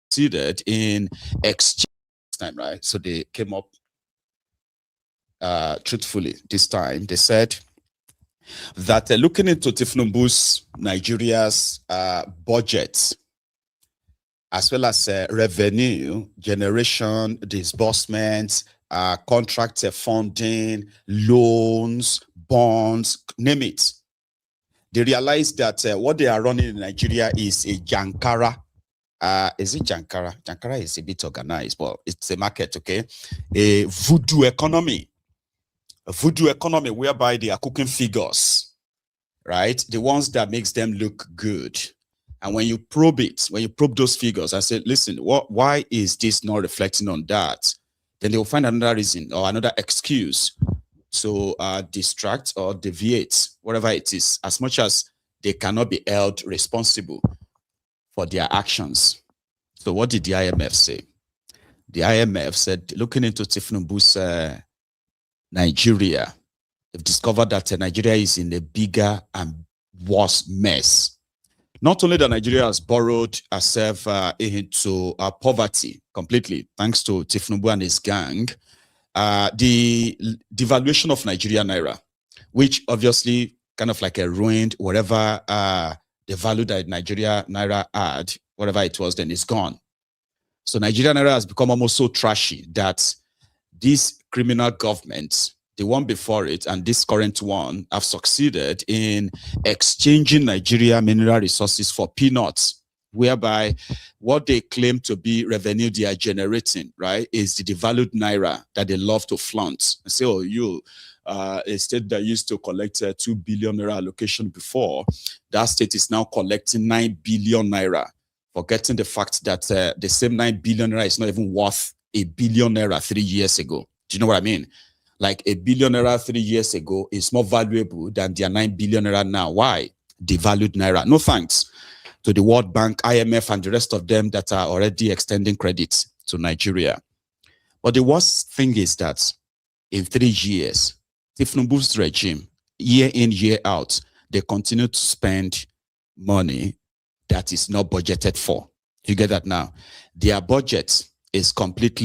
Succeeded in exchange time, right? So they came up truthfully this time. They said that looking into Tinubu's Nigeria's budget, as well as revenue generation, disbursements, contract funding, loans, bonds, name it. They realized that what they are running in Nigeria is a Jankara. Is it Jankara? Jankara is a bit organized, but it's a market, okay? A voodoo economy. A voodoo economy whereby they are cooking figures, right? The ones that makes them look good. And when you probe it, when you probe those figures, I said, listen, why is this not reflecting on that? Then they will find another reason or another excuse to distract or deviate, whatever it is, as much as they cannot be held responsible for their actions. So what did the IMF say? The IMF said, looking into Tinubu's Nigeria, they've discovered that Nigeria is in a bigger and worse mess. Not only that Nigeria has borrowed herself into poverty completely, thanks to Tinubu and his gang, the devaluation of Nigerian naira, which obviously kind of like ruined whatever the value that Nigeria naira had, whatever it was, then it's gone. So Nigeria naira has become almost so trashy that these criminal governments, the one before it and this current one, have succeeded in exchanging Nigeria mineral resources for peanuts, whereby what they claim to be revenue they are generating, right, is the devalued naira that they love to flaunt and say, oh, a state that used to collect 2 billion naira allocation before, that state is now collecting 9 billion naira, forgetting the fact that the same 9 billion naira is not even worth 1 billion naira 3 years ago. Do you know what I mean? Like 1 billion naira 3 years ago is more valuable than their 9 billion naira now. Why? Devalued naira. No thanks to the World Bank, IMF, and the rest of them that are already extending credit to Nigeria. But the worst thing is that in 3 years, Tinubu's regime, year in, year out, they continue to spend money that is not budgeted for. You get that now? Their budget is a complete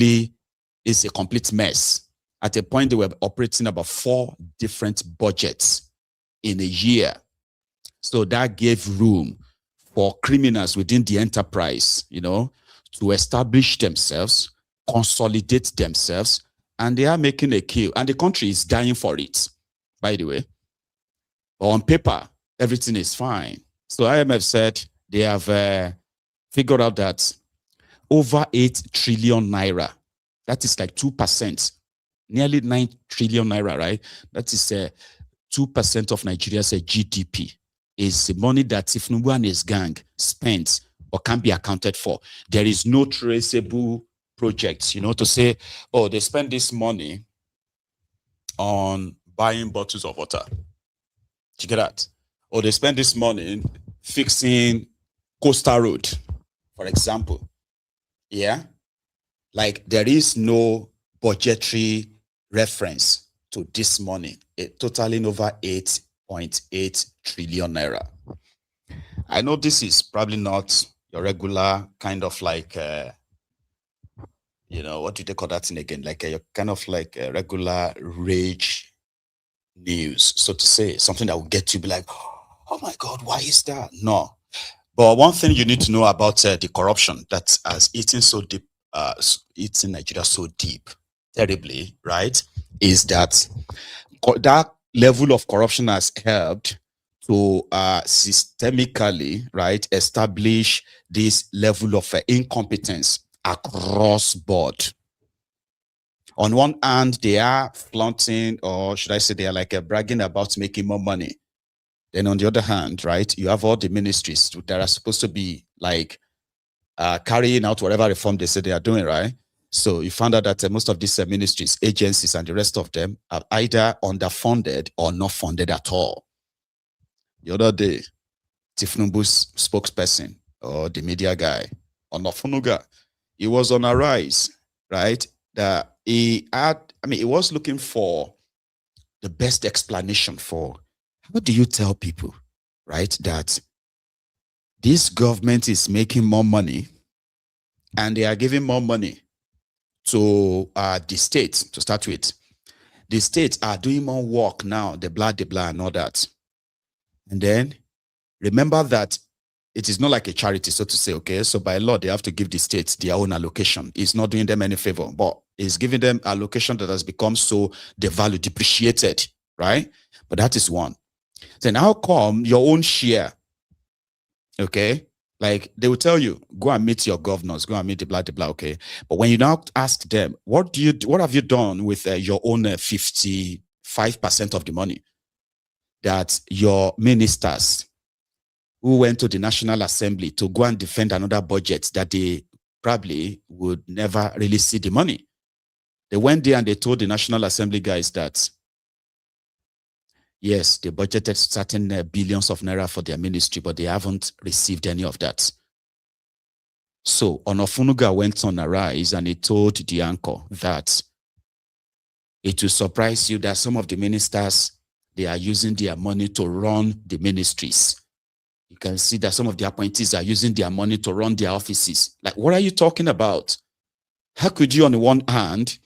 mess. At a point, they were operating about 4 different budgets in a year. So that gave room for criminals within the enterprise, to establish themselves, consolidate themselves, and they are making a kill. And the country is dying for it, by the way. But on paper, everything is fine. So IMF said they have figured out that over 8 trillion naira, that is like 2%, nearly 9 trillion naira, right? That is 2% of Nigeria's GDP. Is the money that Tinubu and his gang spent or can be accounted for. There is no traceable projects, to say, oh, they spend this money on buying bottles of water. Do you get that? Or they spend this money fixing Coastal Road, for example. Yeah? Like there is no budgetary reference to this money, totaling over 8.8 trillion naira. I know this is probably not your regular kind of like, what do they call that thing again? Like a kind of like a regular rage news, so to say, something that will get you be like, oh my God, why is that? No. But one thing you need to know about the corruption that has eaten so deep, eaten Nigeria so deep, terribly, right, is that that level of corruption has helped to systemically, right, establish this level of incompetence across board. On one hand, they are flaunting, or should I say they are like bragging about making more money. Then on the other hand, right, you have all the ministries that are supposed to be like carrying out whatever reform they say they are doing, right? So you found out that most of these ministries, agencies, and the rest of them are either underfunded or not funded at all. The other day, Tinubu's spokesperson or the media guy, Onofunuga, he was on a rise, right? That he was looking for the best explanation for how do you tell people, right, that this government is making more money and they are giving more money to the states to start with. The states are doing more work now, the blah, and all that. And then remember that it is not like a charity, so to say, okay? So by law, they have to give the states their own allocation. It's not doing them any favor, but it's giving them allocation that has become so devalued, depreciated, right? But that is one. Then how come your own share, okay? Like they will tell you, go and meet your governors, go and meet the blah, okay? But when you now ask them, what have you done with your own 55% of the money that your ministers who went to the National Assembly to go and defend another budget that they probably would never really see the money? They went there and they told the National Assembly guys that, yes, they budgeted certain billions of naira for their ministry, but they haven't received any of that. So Onofunuga went on a rise and he told the anchor that it will surprise you that some of the ministers, they are using their money to run the ministries. You can see that some of the appointees are using their money to run their offices. Like, what are you talking about? How could you, on the one hand,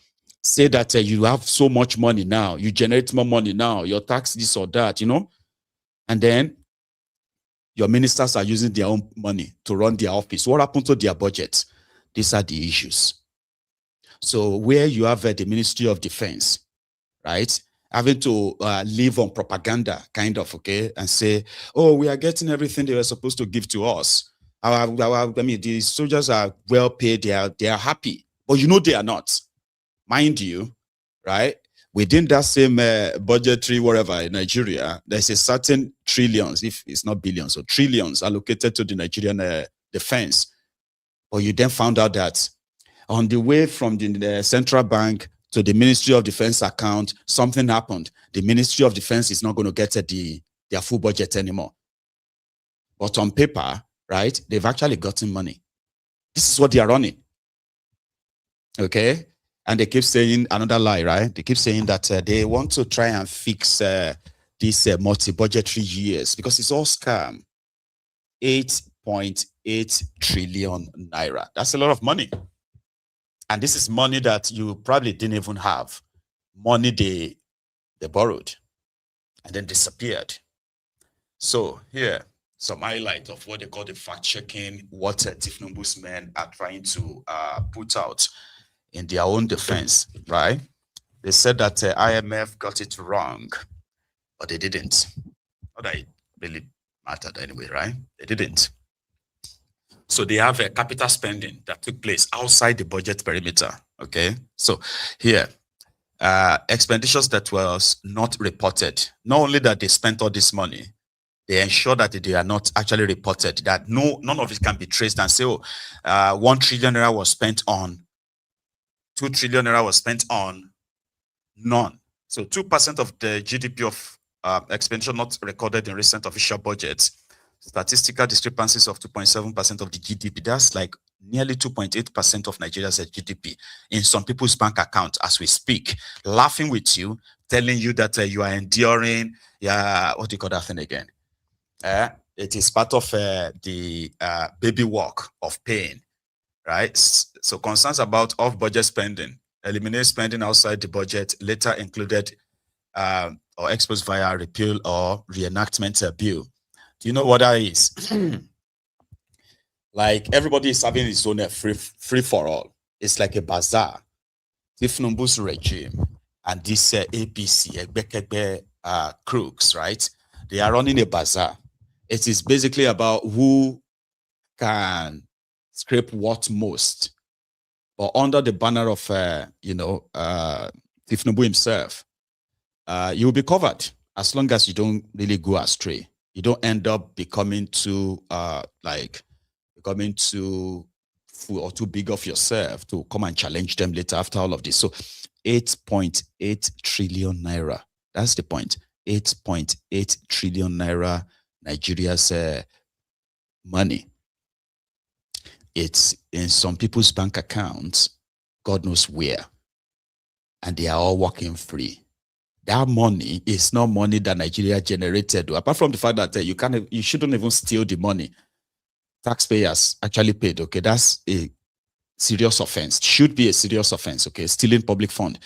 say that you have so much money now, you generate more money now, your tax this or that, you know? And then your ministers are using their own money to run their office. What happened to their budget? These are the issues. So where you have the Ministry of Defense, right, having to live on propaganda, kind of, okay, and say, oh, we are getting everything they were supposed to give to us. I mean, the soldiers are well paid, they are happy, but you know they are not. Mind you, right, within that same budgetary whatever in Nigeria, there's a certain trillions, if it's not billions, or trillions allocated to the Nigerian defense. But you then found out that on the way from the central bank to the Ministry of Defense account, something happened. The Ministry of Defense is not going to get their full budget anymore. But on paper, right, they've actually gotten money. This is what they are running. Okay? And they keep saying another lie, right? They keep saying that they want to try and fix these multi-budgetary years because it's all scam. 8.8 trillion naira. That's a lot of money. And this is money that you probably didn't even have. Money they borrowed and then disappeared. So here, some highlight of what they call the fact-checking, what Tinubu's men are trying to put out in their own defense, right? They said that IMF got it wrong, but they didn't. Not that it really mattered anyway, right? They didn't. So they have a capital spending that took place outside the budget perimeter, okay? So here, expenditures that was not reported. Not only that they spent all this money, they ensure that they are not actually reported, that none of it can be traced and say, oh, 1 trillion naira was spent on, 2 trillion naira was spent on, none. So 2% of the GDP of expenditure not recorded in recent official budgets, statistical discrepancies of 2.7% of the GDP. That's like nearly 2.8% of Nigeria's GDP in some people's bank account as we speak, laughing with you, telling you that you are enduring, what do you call that thing again? It is part of the baby walk of pain, right? So concerns about off-budget spending, eliminate spending outside the budget, later included or exposed via repeal or reenactment bill. Do you know what that is? Like everybody is having his own free for all. It's like a bazaar. Tinubu's regime and this APC, crooks, right? They are running a bazaar. It is basically about who can scrape what most. But under the banner of, Tinubu himself, you will be covered as long as you don't really go astray. You don't end up becoming too full or too big of yourself to come and challenge them later after all of this. So 8.8 trillion naira. That's the point. 8.8 trillion naira, Nigeria's money. It's in some people's bank accounts, God knows where. And they are all walking free. that money is not money that Nigeria generated. Apart from the fact that you shouldn't even steal the money taxpayers actually paid. Okay, that's a serious offense. Should be a serious offense. Okay, stealing public fund.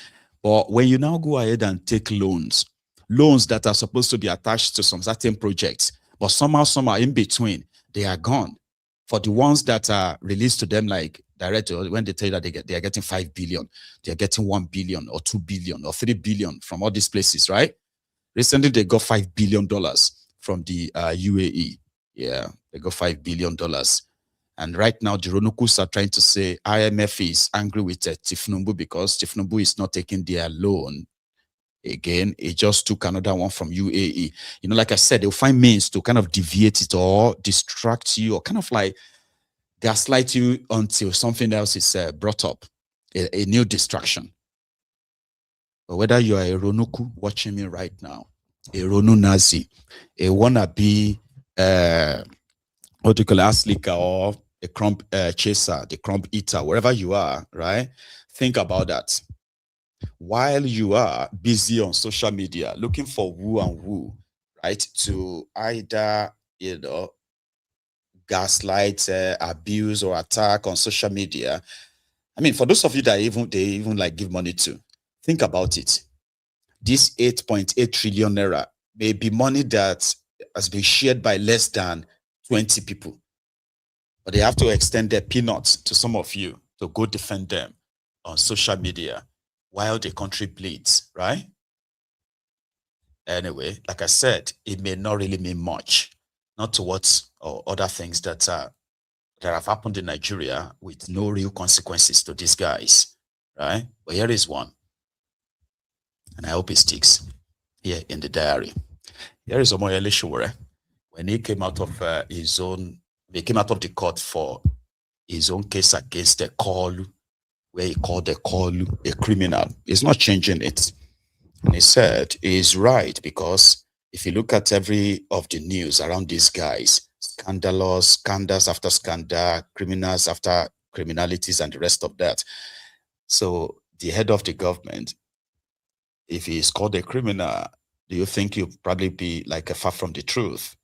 But when you now go ahead and take loans that are supposed to be attached to some certain projects, but somehow in between they are gone. For the ones that are released to them, like directly, when they tell you that they are getting 5 billion, they are getting 1 billion or 2 billion or 3 billion from all these places, right? Recently, they got $5 billion from the UAE. Yeah, they got $5 billion. And right now, the Ronukus are trying to say IMF is angry with Tinubu because Tinubu is not taking their loan. Again, it just took another one from UAE. You know, like I said, they'll find means to kind of deviate it or distract you or kind of like gaslight you until something else is brought up, a new distraction. But whether you are a Ronuku watching me right now, a Ronu Nazi, a wannabe, what do you call it, Aslika, or a crumb chaser, the crumb eater, wherever you are, right? Think about that. While you are busy on social media looking for woo and woo, right, to either, you know, gaslight, abuse, or attack on social media. I mean, for those of you that they even like give money to, think about it. This 8.8 trillion naira may be money that has been shared by less than 20 people, but they have to extend their peanuts to some of you to go defend them on social media while the country bleeds, right? Anyway, like I said, it may not really mean much, not towards or other things that have happened in Nigeria with no real consequences to these guys, right? But here is one, and I hope it sticks here in the diary. Here is Omoyele Sowore. When he came out of he came out of the court for his own case against the Kolu, where he called the Kolu a criminal. He's not changing it. And he said he's right, because if you look at every of the news around these guys, scandals after scandal, criminals after criminalities, and the rest of that. So the head of the government, if he is called a criminal, do you think he'll probably be like a far from the truth?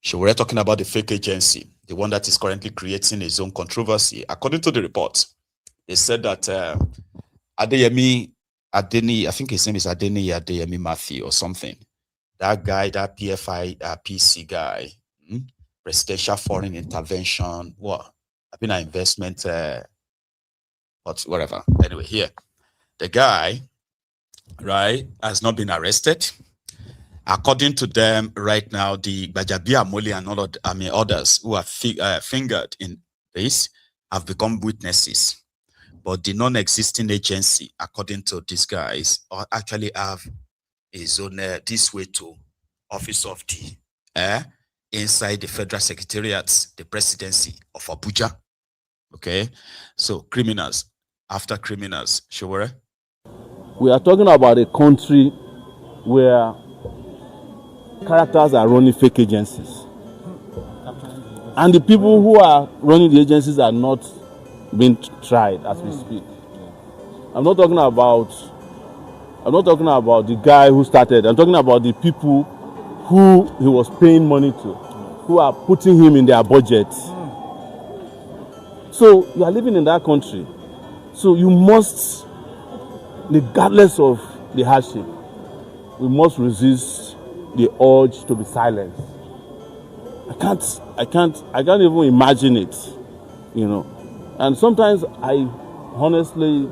So we're talking about the fake agency, the one that is currently creating his own controversy. According to the report, they said that Adeyemi, I think his name is Adeyemi Matthew or something. That guy, that PFI, PC guy, presidential foreign intervention, what? I've been an investment, but whatever. Anyway, here, the guy, right, has not been arrested. According to them, right now, the Bajabia Moli and others who are fingered in this have become witnesses. But the non-existing agency, according to these guys, actually have his own this way to office of the inside the federal secretariat, the presidency of Abuja. Okay, so criminals after criminals. Sure. We are talking about a country where characters are running fake agencies, and the people who are running the agencies are not being tried as we speak. I'm not talking about the guy who started. I'm talking about the people who he was paying money to, who are putting him in their budget. So you are living in that country. So you must, regardless of the hardship, we must resist the urge to be silent. I can't even imagine it, you know. And sometimes I honestly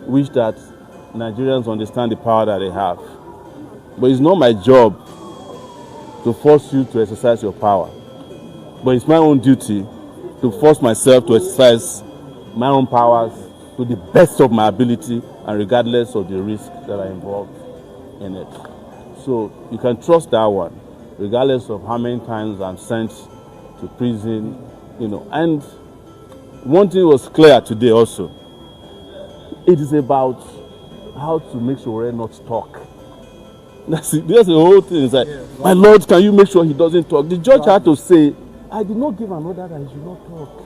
wish that Nigerians understand the power that they have. But it's not my job to force you to exercise your power. But it's my own duty to force myself to exercise my own powers to the best of my ability and regardless of the risks that are involved in it. So you can trust that one, regardless of how many times I'm sent to prison, you know. And one thing was clear today also. It is about how to make sure not talk. That's the whole thing. It's like, my Lord, can you make sure he doesn't talk? The judge had to say, I did not give an order that he should not talk.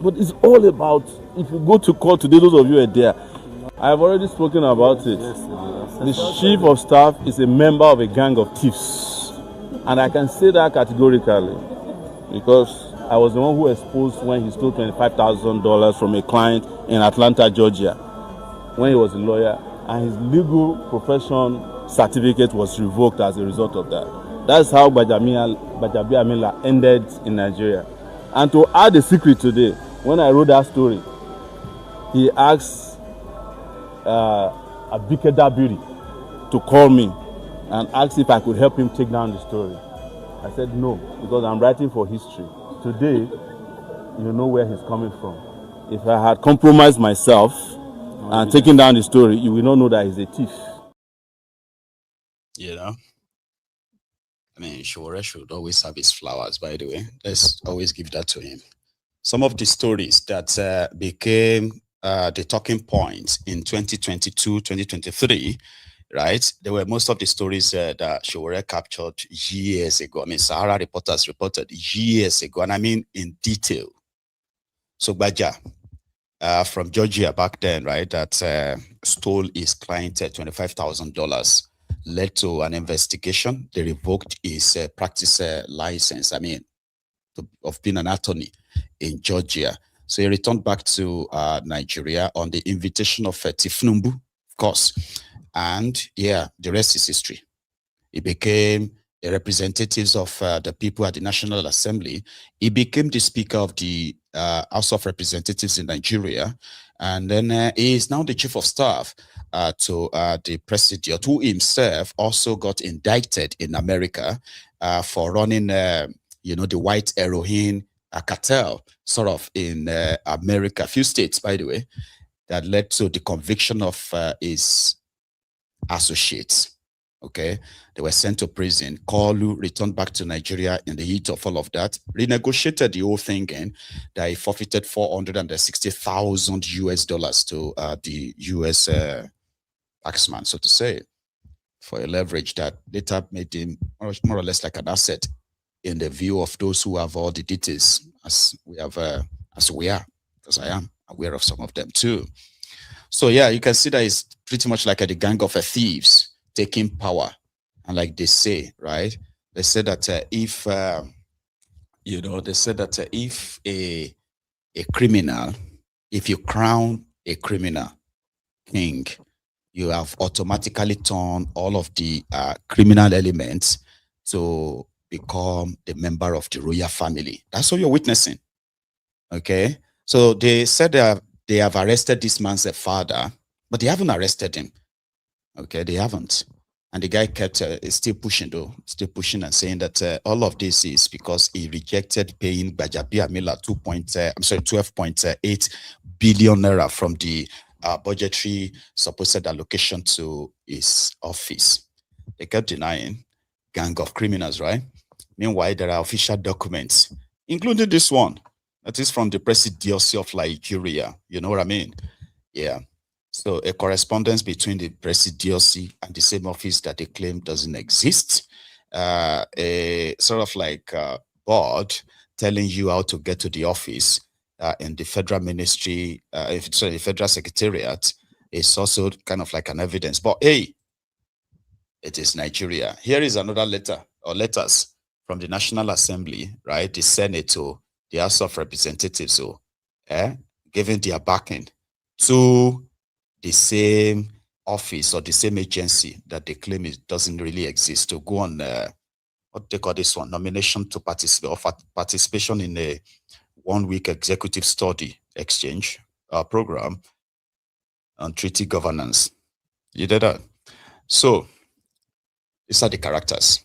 But it's all about, if you go to court today, those of you are there, I have already spoken about it. The chief of staff is a member of a gang of thieves. And I can say that categorically because I was the one who exposed when he stole $25,000 from a client in Atlanta, Georgia, when he was a lawyer, and his legal profession certificate was revoked as a result of that. That's how Gbajabiamila ended in Nigeria. And to add a secret today, when I wrote that story, he asked Abike Dabiri to call me and ask if I could help him take down the story. I said no, because I'm writing for history. Today, you know where he's coming from. If I had compromised myself and taken down the story, you will not know that he's a thief. You know? I mean, Shore should always have his flowers, by the way. Let's always give that to him. Some of the stories that became the talking points in 2022, 2023, right? There were most of the stories that Shore captured years ago. I mean, Sahara reporters reported years ago, and I mean in detail. So Baja from Georgia back then, right, that stole his client $25,000, led to an investigation. They revoked his practice license, I mean, of being an attorney in Georgia. So he returned back to Nigeria on the invitation of Tinubu, of course. And yeah, the rest is history. He became a representative of the people at the National Assembly. He became the Speaker of the House of Representatives in Nigeria. And then he is now the Chief of Staff to the President, who himself also got indicted in America for running, you know, the white heroin cartel, sort of in America, a few states, by the way, that led to the conviction of his associates. Okay, they were sent to prison. Kalu returned back to Nigeria in the heat of all of that, renegotiated the whole thing, and they forfeited $460,000 to the US taxman, so to say, for a leverage that later made him more or less like an asset in the view of those who have all the details, as we have, as we are, because I am aware of some of them too. So yeah, you can see that it's pretty much like the gang of thieves taking power. And like they say, right? They say that if, you know, they say that if a criminal, if you crown a criminal king, you have automatically turned all of the criminal elements to become a member of the royal family. That's what you're witnessing. Okay? So they said they have arrested this man's father, but they haven't arrested him. Okay, they haven't. And the guy kept still pushing though, still pushing and saying that all of this is because he rejected paying Gbajabiamila 12.8 billion naira from the budgetary supposed allocation to his office. They kept denying. Gang of criminals, right? Meanwhile, there are official documents, including this one, that is from the Presidency of Nigeria. You know what I mean? Yeah. So a correspondence between the Presidency and the same office that they claim doesn't exist. A sort of like board telling you how to get to the office in the federal ministry, sorry, the federal secretariat is also kind of like an evidence. But hey, it is Nigeria. Here is another letter or letters from the National Assembly, right? The Senate to the House of Representatives, so giving their backing to the same office or the same agency that they claim it doesn't really exist, to go on what they call this one, nomination to participate, or participation in a 1-week executive study exchange program on treaty governance. You did that. So these are the characters.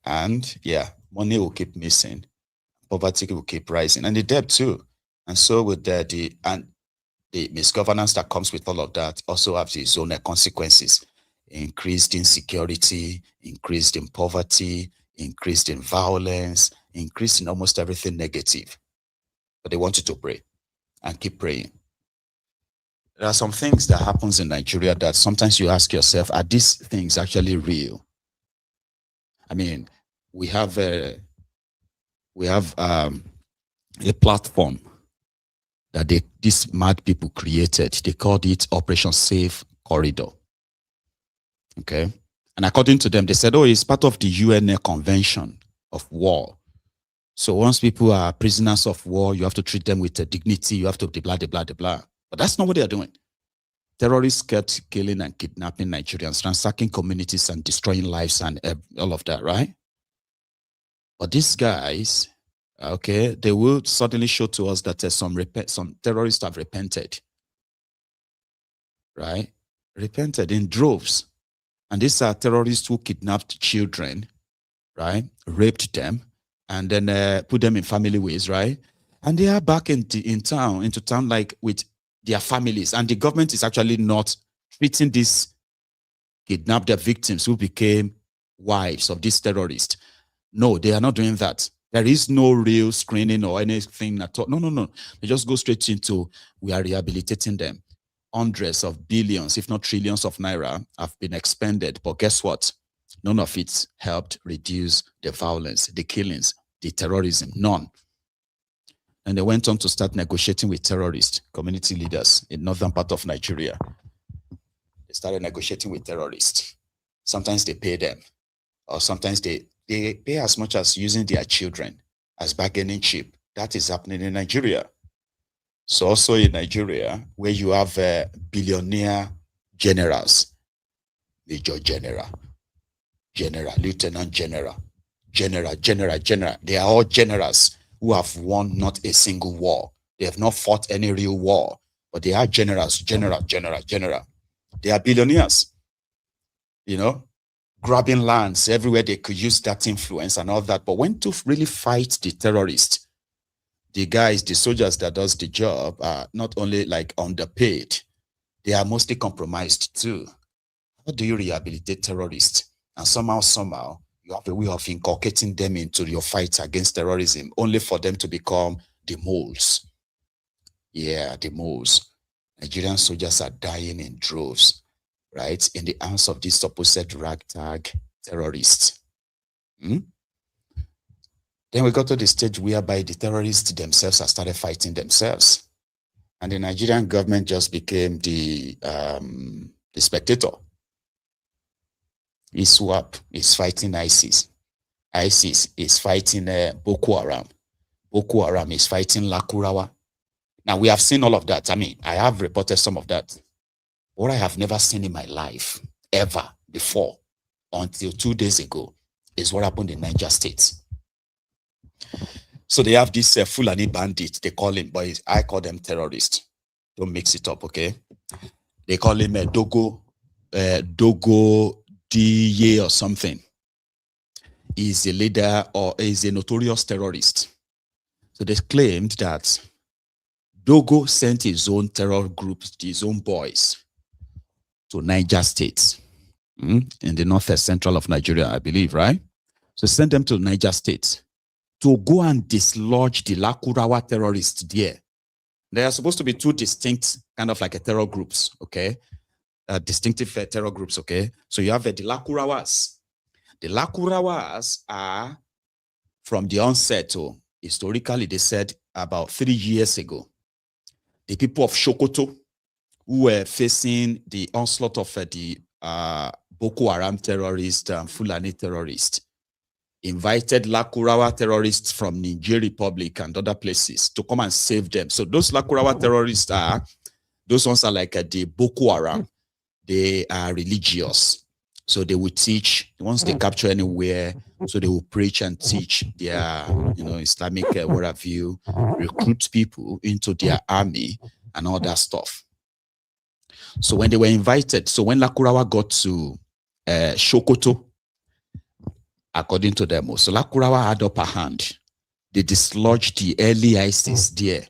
And yeah, money will keep missing, poverty will keep rising, and the debt too. And so with the misgovernance that comes with all of that also have its own consequences. Increased insecurity, increased in poverty, increased in violence, increased in almost everything negative. But they want you to pray and keep praying. There are some things that happens in Nigeria that sometimes you ask yourself, are these things actually real? I mean, we have a platform that these mad people created. They called it Operation Safe Corridor. Okay. And according to them, they said, oh, it's part of the UN Convention of War. So once people are prisoners of war, you have to treat them with dignity. You have to blah, blah, blah. But that's not what they are doing. Terrorists kept killing and kidnapping Nigerians, ransacking communities and destroying lives and all of that, right? But these guys, okay, they will suddenly show to us that some terrorists have repented, right? Repented in droves. And these are terrorists who kidnapped children, right? Raped them, and then put them in family ways, right? And they are back into town, like with their families. And the government is actually not treating these kidnapped victims who became wives of these terrorists. No, they are not doing that. There is no real screening or anything at all. No. They just go straight into, we are rehabilitating them. Hundreds of billions, if not trillions of naira have been expended. But guess what? None of it helped reduce the violence, the killings, the terrorism, none. And they went on to start negotiating with terrorists, community leaders in northern part of Nigeria. They started negotiating with terrorists. Sometimes they pay them, or sometimes they pay as much as using their children as bargaining chip. That is happening in Nigeria. So also in Nigeria, where you have billionaire generals, major general, lieutenant general, general. They are all generals who have won not a single war. They have not fought any real war, but they are generals, general. They are billionaires, grabbing lands everywhere they could use that influence and all that. But when to really fight the terrorists, the guys, the soldiers that does the job are not only like underpaid, they are mostly compromised too. How do you rehabilitate terrorists? And somehow, you have a way of inculcating them into your fight against terrorism, only for them to become the moles. Yeah, the moles. Nigerian soldiers are dying in droves, right? In the hands of these supposed ragtag terrorists. Then we got to the stage whereby the terrorists themselves have started fighting themselves. And the Nigerian government just became the spectator. ISWAP is fighting ISIS. ISIS is fighting Boko Haram. Boko Haram is fighting Lakurawa. Now, we have seen all of that. I mean, I have reported some of that. What I have never seen in my life, ever before, until 2 days ago, is what happened in Niger State. So they have this Fulani bandit, they call him, but I call them terrorists. Don't mix it up, okay? They call him Dogo Diye or something. He's a leader or is a notorious terrorist. So they claimed that Dogo sent his own terror groups, his own boys, to Niger State, in the northwest central of Nigeria, I believe, right? So send them to Niger State to go and dislodge the Lakurawa terrorists there. There are supposed to be two distinct kind of like a terror groups, okay? Distinctive terror groups, okay? So you have the Lakurawas. The Lakurawas are from the onset, historically, they said about 3 years ago, the people of Sokoto who were facing the onslaught of the Boko Haram terrorists and Fulani terrorists invited Lakurawa terrorists from Niger Republic and other places to come and save them. So those Lakurawa terrorists those ones are like the Boko Haram. They are religious. So they will teach, once they capture anywhere, so they will preach and teach their, Islamic worldview, recruit people into their army and all that stuff. So when they were invited, so when Lakurawa got to Sokoto, according to them, so Lakurawa had upper hand. They dislodged the early ISIS there.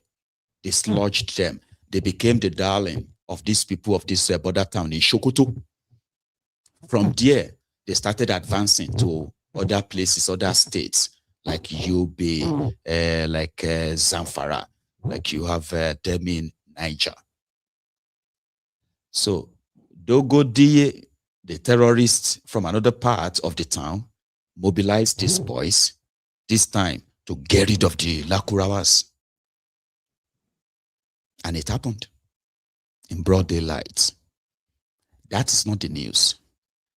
They dislodged them. They became the darling of these people of this border town in Sokoto. From there, they started advancing to other places, other states, like Yobe, like Zamfara, like you have them in Niger. So Dogodi, the terrorists from another part of the town, mobilized these boys, this time to get rid of the Lakurawas. And it happened in broad daylight. That is not the news.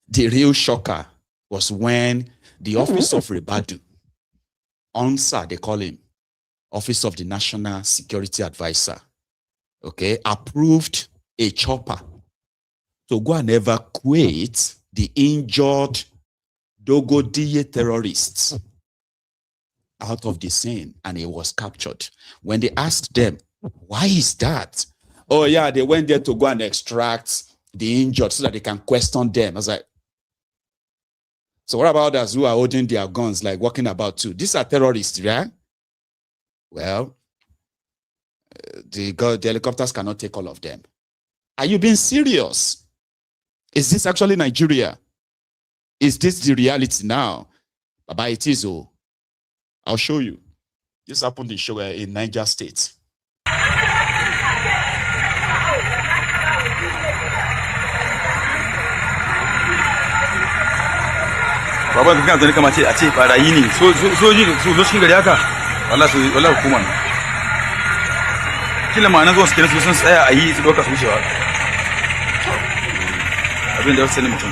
The real shocker was when the office of Rebadu, ONSA, they call him, Office of the National Security Advisor, okay, approved a chopper to go and evacuate the injured Dogodiye terrorists out of the scene, and he was captured. When they asked them, why is that? Oh yeah, they went there to go and extract the injured so that they can question them. I was like, so what about us who are holding their guns, like walking about too? These are terrorists, right? Well, the helicopters cannot take all of them. Are you being serious? Is this actually Nigeria? Is this the reality now? Baba, it is. Oh, I'll show you. This happened in Niger State. Baba kan zane kama ce a ce barayi ne soji su zo cikin gari haka wallahi hukuma ne kila ma nan zuwa su kenan su sun tsaya a yi su doka su wucewa abin da ya sani mutum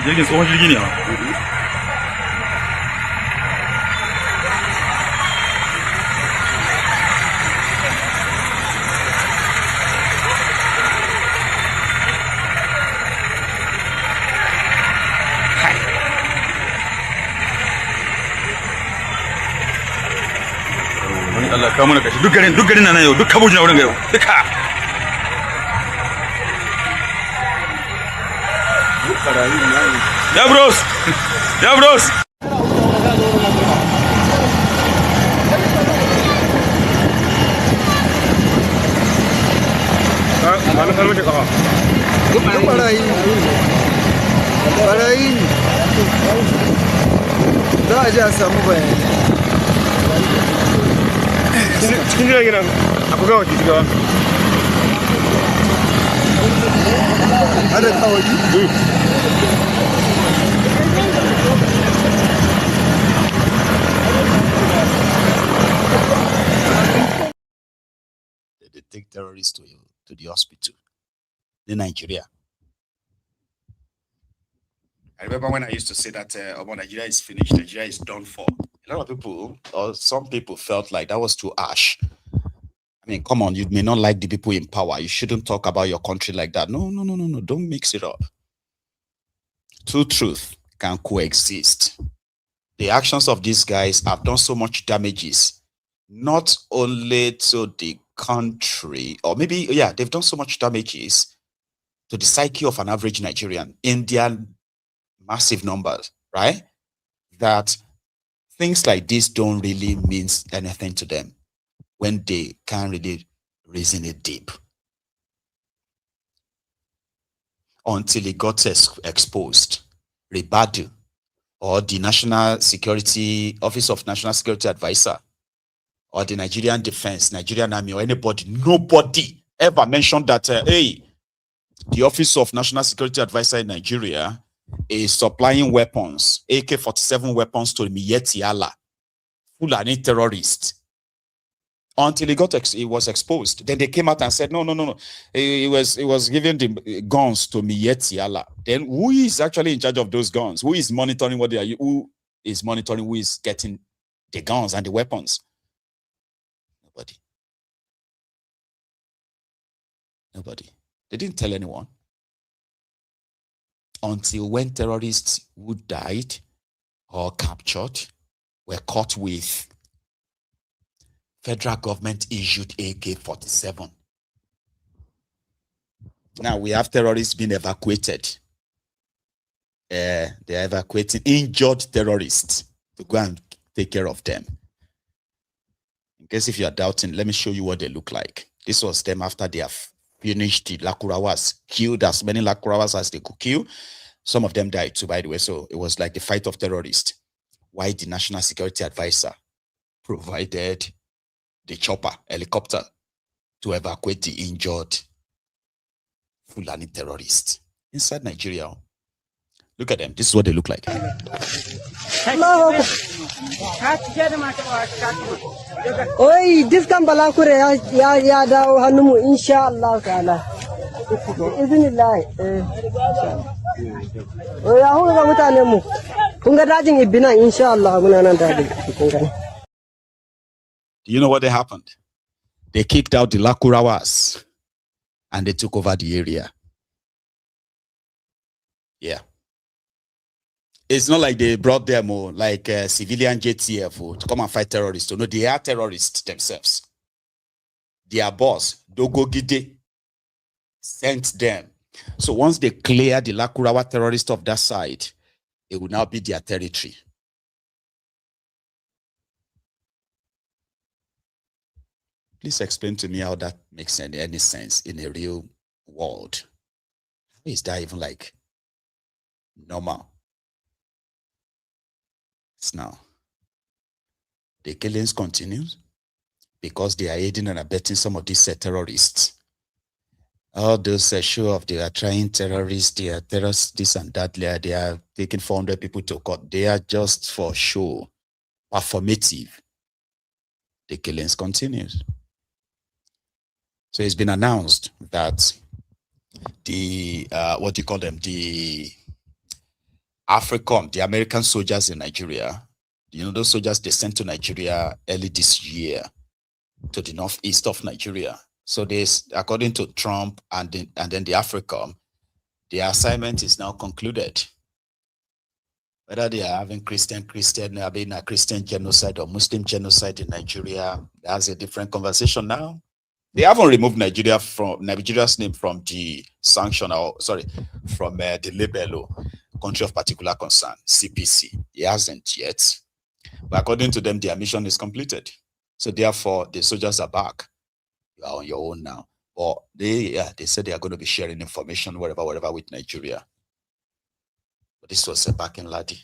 jirgin tsohon jirgi ne ha Allah ka mana kashi duk garin nan yau duk kabujin wurin yau duka ya bros mana kalmo ce kafa duk barayi za a ji a samu bayani cikin jiragen nan akwai gawa ke shigawa ada kawaki they take terrorists to the hospital in Nigeria. I remember when I used to say that Nigeria is finished, Nigeria is done for. A lot of people, or some people, felt like that was too harsh. I mean, come on, you may not like the people in power. You shouldn't talk about your country like that. No. Don't mix it up. Two truths can coexist. The actions of these guys have done so much damages, not only to the country, or maybe, yeah, they've done so much damages to the psyche of an average Nigerian in their massive numbers, right? That things like this don't really mean anything to them when they can't really reason it deep. Until it got exposed, Rebadu, or the National Security Office of National Security Advisor, or the Nigerian Defense, Nigerian Army, or nobody ever mentioned that, hey, the Office of National Security Advisor in Nigeria is supplying weapons, AK-47 weapons to Miyetti Allah, Fulani terrorist. Until it was exposed. Then they came out and said, no. It was giving the guns to Miyetti Allah. Then who is actually in charge of those guns? Who is monitoring what they are? Who is monitoring who is getting the guns and the weapons? Nobody. They didn't tell anyone. Until when terrorists who died or captured were caught with federal government issued AK-47. Now we have terrorists being evacuated. They are evacuating injured terrorists to go and take care of them. In case if you are doubting, let me show you what they look like. This was them after they have finished the Lakurawas, killed as many Lakurawas as they could kill. Some of them died too, by the way. So it was like the fight of terrorists. Why the National Security Advisor provided the chopper, helicopter, to evacuate the injured Fulani terrorists inside Nigeria. Look at them. This is what they look like. Oi, this can balakure ya dawo hannumu insha Allah ta'ala. Iznillah. Ya hu ga mutanen mu. Kun ga dajin ibina insha Allah muna nan dajin. You know what they happened? They kicked out the Lakurawas and they took over the area. Yeah. It's not like they brought them like civilian JTF to come and fight terrorists. No, they are terrorists themselves. Their boss, Dogogide, sent them. So once they clear the Lakurawa terrorists of that side, it will now be their territory. Please explain to me how that makes any sense in a real world. How is that even like normal? Now, the killings continue because they are aiding and abetting some of these terrorists. All those show of they are trying terrorists, they are terrorists, this and that, they are taking 400 people to court. They are just for show, performative. The killings continues. So it's been announced that the, what do you call them, the AFRICOM, the American soldiers in Nigeria, you know, those soldiers they sent to Nigeria early this year to the northeast of Nigeria. So this, according to Trump and then the AFRICOM, the assignment is now concluded. Whether they are having Christian genocide or Muslim genocide in Nigeria, that's a different conversation now. They haven't removed Nigeria's name from the sanction, or sorry, from the label country of particular concern, CPC. It hasn't yet. But according to them, their mission is completed. So therefore, the soldiers are back. You are on your own now. But they said they are going to be sharing information wherever with Nigeria. But this was back in Ladi,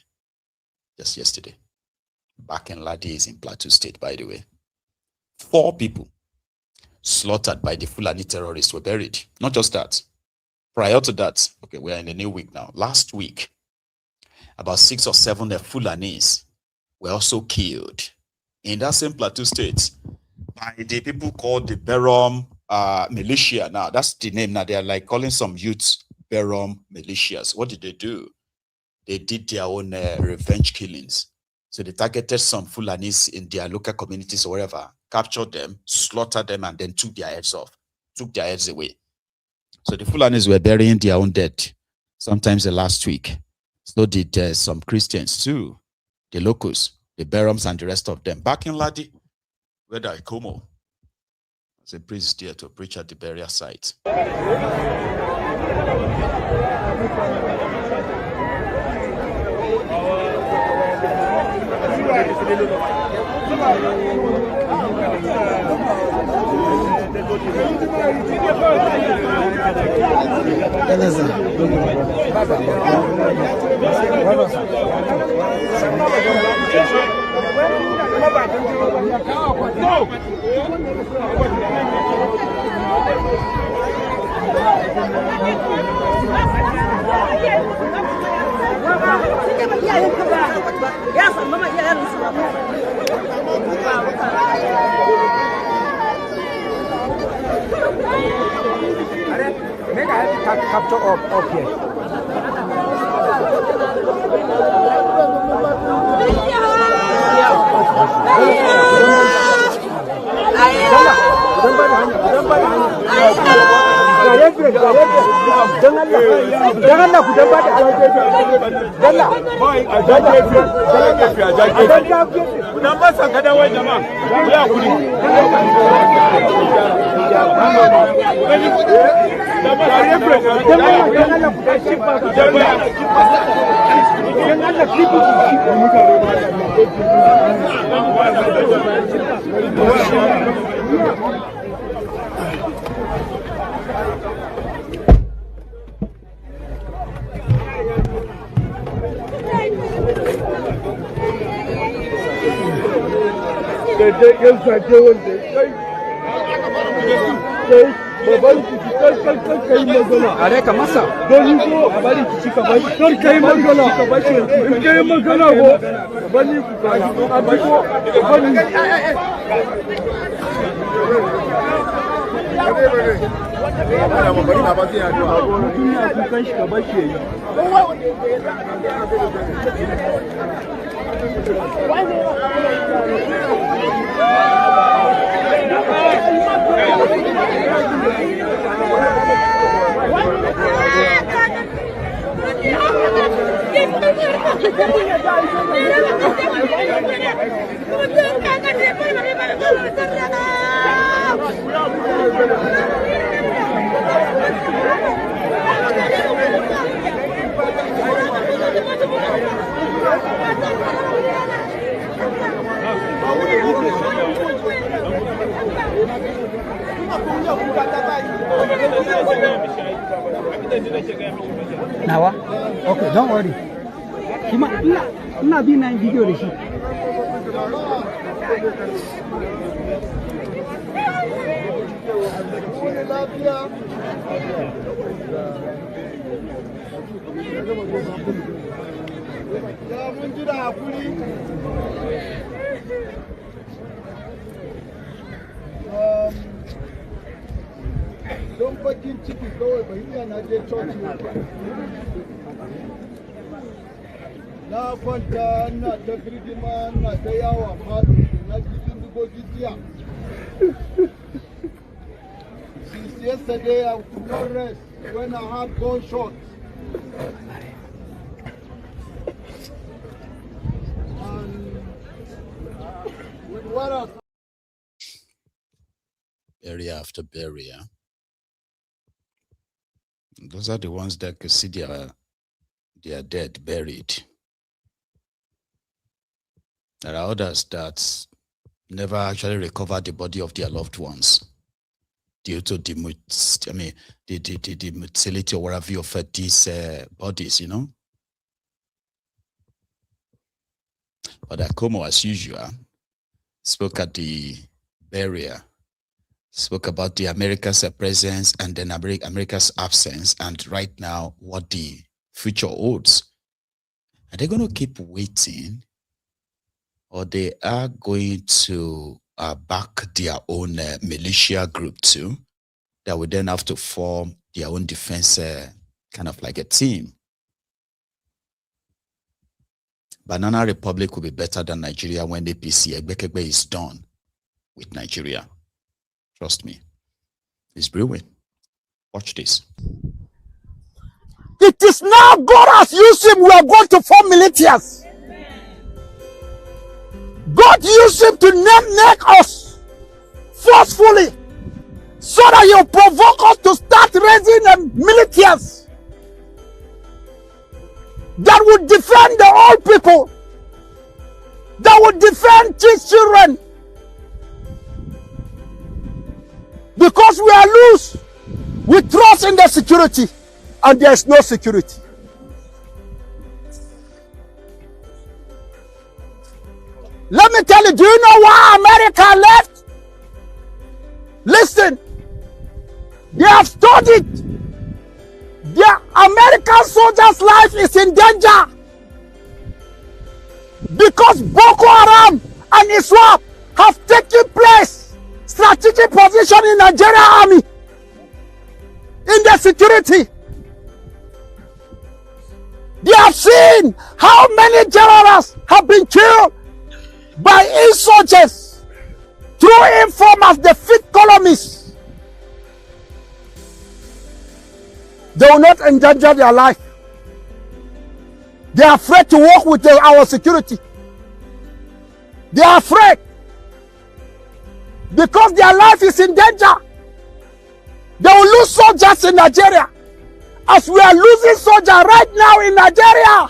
just yesterday. Back in Ladi is in Plateau State, by the way. 4 people slaughtered by the Fulani terrorists were buried. Not just that. Prior to that, okay, we are in a new week now. Last week, about 6 or 7 Fulanis were also killed in that same Plateau State by the people called the Berom militia. Now, that's the name. Now, they are like calling some youths Berom militias. What did they do? They did their own revenge killings. So they targeted some Fulanis in their local communities or wherever, captured them, slaughtered them, and then took their heads off, took their heads away. So the Fulanis were burying their own dead, sometimes the last week. So did some Christians too, the locals, the Beroms and the rest of them. Back in Ladi, where the Ikomo, there's a priest there to preach at the burial site. Make I have to capture up here. Are ka masa. Don ko a bari ki cika bai. Don kai magana. In kai magana ko bani ku ka. Abiko bani. Nawa? Okay, don't worry. Kima ina bi na video da shi. Don bakin ciki kawai bai iya na je coci ba. Na kwanta na ta birgima na ta yawa falo na cikin dubogi jiya. Since yesterday I could not rest when I had gunshots. And with what else? Area after barrier. Those are the ones that could see they are dead, buried. There are others that never actually recover the body of their loved ones due to the mutility or whatever of these bodies, you know. But Akomo, as usual, spoke at the barrier, spoke about the America's presence and then America's absence, and right now what the future holds. Are they going to keep waiting, or they are going to back their own militia group too, that would then have to form their own defense, kind of like a team? Banana Republic will be better than Nigeria when the APC Egbekegbe is done with Nigeria. Trust me. It's brewing. Watch this. It is now God has used him. We are going to form militias. God used him to name us forcefully so that he'll provoke us to start raising militias that would defend the old people, that would defend his children. Because we are loose, we trust in the security, and there is no security. Let me tell you, do you know why America left? Listen, they have studied. The American soldiers' life is in danger because Boko Haram and ISWAP have taken place, strategic position in Nigerian army, in the security. They have seen how many generals have been killed by insurgents through informers, the fifth columnists. They will not endanger their life. They are afraid to work with our security. They are afraid because their life is in danger. They will lose soldiers in Nigeria, as we are losing soldiers right now in Nigeria.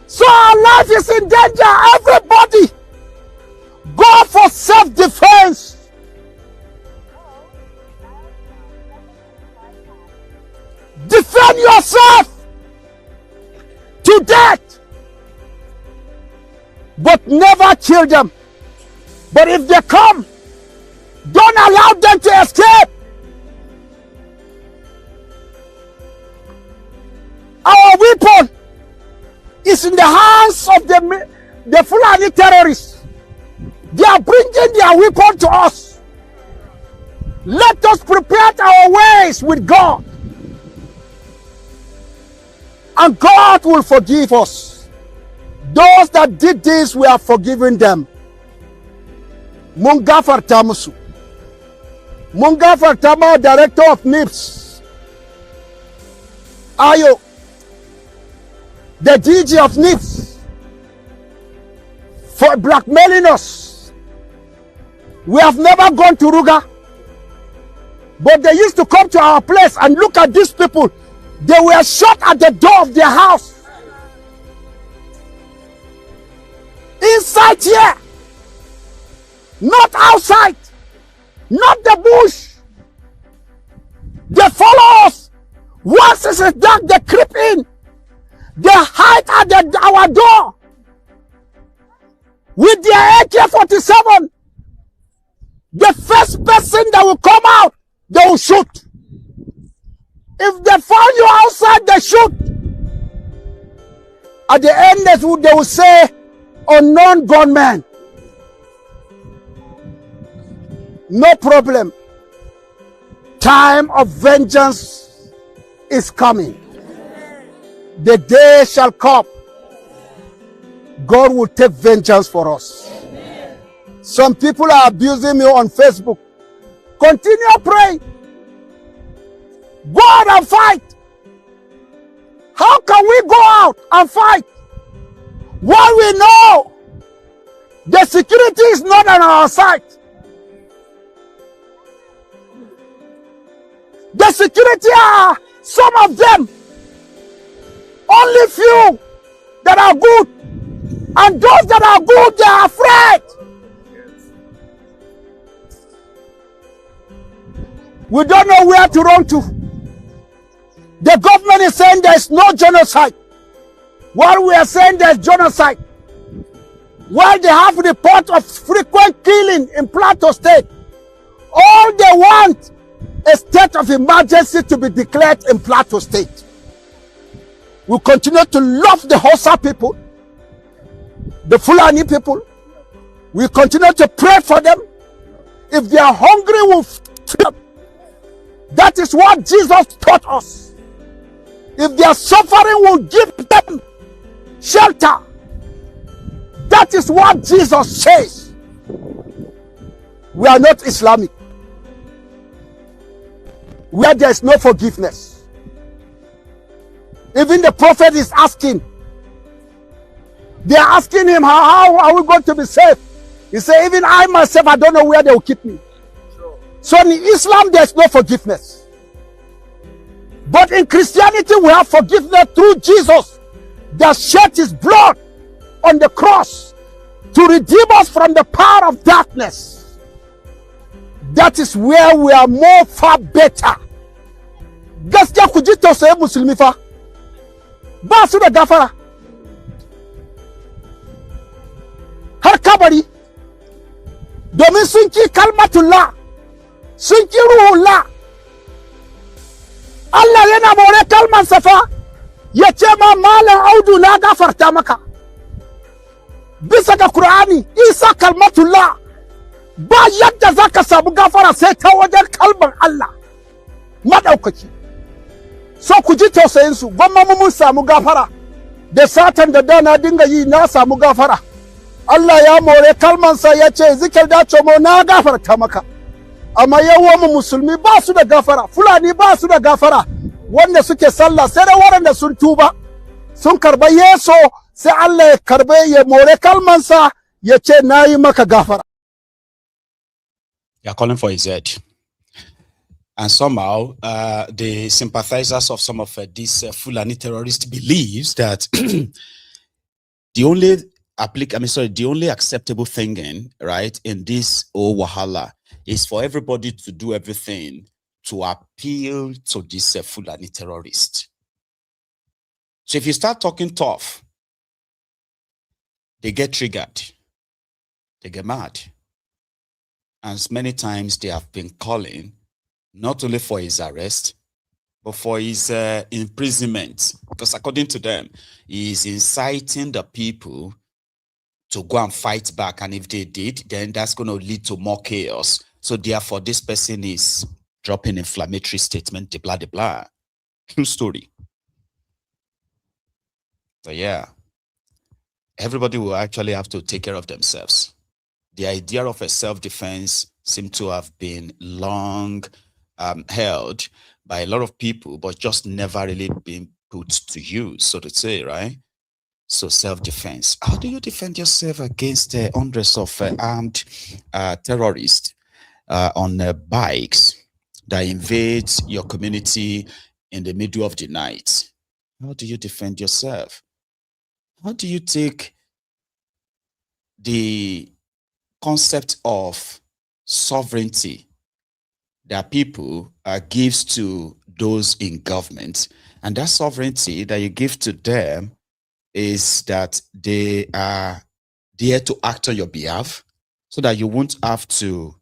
So our life is in danger. Everybody, go for self-defense. Defend yourself to death, but never kill them. But if they come, don't allow them to escape. Our weapon is in the hands of the Fulani terrorists. They are bringing their weapon to us. Let us prepare our ways with God, and God will forgive us. Those that did this, we are forgiving them. Mungafar Tamusu, Mungafar Tama, director of NIPS, Ayo, the DG of NIPS, for blackmailing us. We have never gone to Ruga, but they used to come to our place and look at these people. They were shot at the door of their house. Inside here, not outside, not the bush. They follow us. Once it is dark, they creep in. They hide at our door with their AK-47. The first person that will come out, they will shoot. If they found you outside, they shoot. At the end, they will say, unknown gunman. No problem. Time of vengeance is coming. The day shall come. God will take vengeance for us. Some people are abusing me on Facebook. Continue praying. Go out and fight. How can we go out and fight when we know the security is not on our side? The security are some of them, only few that are good, and those that are good, they are afraid. We don't know where to run to. The government is saying there is no genocide, while we are saying there is genocide. While they have report of frequent killing in Plateau State, all they want a state of emergency to be declared in Plateau State. We continue to love the Hausa people, the Fulani people. We continue to pray for them. If they are hungry, we'll feed them. That is what Jesus taught us. If they are suffering, we'll give them shelter. That is what Jesus says. We are not Islamic, where there is no forgiveness. Even the prophet is asking. They are asking him, how are we going to be safe? He said, even I myself, I don't know where they will keep me. So in Islam, there is no forgiveness. But in Christianity, we have forgiveness through Jesus that shed his blood on the cross to redeem us from the power of darkness. That is where we are more far better. Gaskiya ku ji tausayin musulmi fa, ba su da gafara har kabari, domin sun ki kalmatullah, sun ki ruhullah. Allah yana more kalman safa ya ce ma malam Audu na gafarta maka bisa ga Qur'ani. Isa kalmatullah, ba yadda zaka samu gafara sai ta wajen kalman Allah madaukaki. So ku ji tausayin su, gwamma mun samu gafara da satan da dana dinga yi, na samu gafara. Allah ya more kalmansa ya ce zikir da mo na gafarta maka. Amma yawan mu musulmi ba su da gafara, Fulani ba su da gafara. Wanda suke sallah sai da waɗanda sun tuba sun karba Yesu, sai Allah ya karbe ya more kalmansa ya ce na yi maka gafara. They are calling for his head. And somehow, the sympathizers of some of these Fulani terrorists believes that the only acceptable thing in this Wahala is for everybody to do everything to appeal to this Fulani terrorist. So if you start talking tough, they get triggered, they get mad. as many times they have been calling, not only for his arrest, but for his imprisonment. Because according to them, he is inciting the people to go and fight back. And if they did, then that's going to lead to more chaos. So therefore, this person is dropping inflammatory statement, de blah, de blah. True story. So yeah, everybody will actually have to take care of themselves. The idea of a self-defense seems to have been long held by a lot of people, but just never really been put to use, so to say, right? So self-defense. How do you defend yourself against hundreds of armed terrorists on bikes that invade your community in the middle of the night? How do you defend yourself? How do you take the concept of sovereignty that people gives to those in government, and that sovereignty that you give to them is that they are there to act on your behalf, so that you won't have to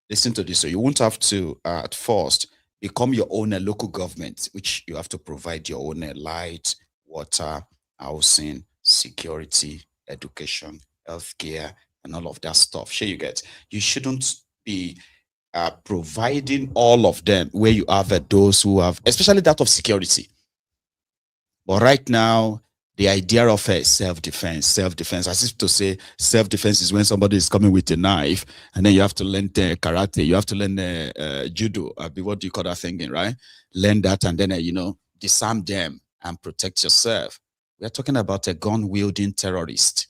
listen to this. So you won't have to at first become your own local government, which you have to provide your own light, water, housing, security, education, healthcare, and all of that stuff. Sure, you get. You shouldn't be providing all of them where you have those who have, especially that of security. But right now, the idea of self-defense, as if to say self-defense is when somebody is coming with a knife, and then you have to learn karate, you have to learn judo, what do you call that thing, right? Learn that, and then, disarm them and protect yourself. We are talking about a gun-wielding terrorist,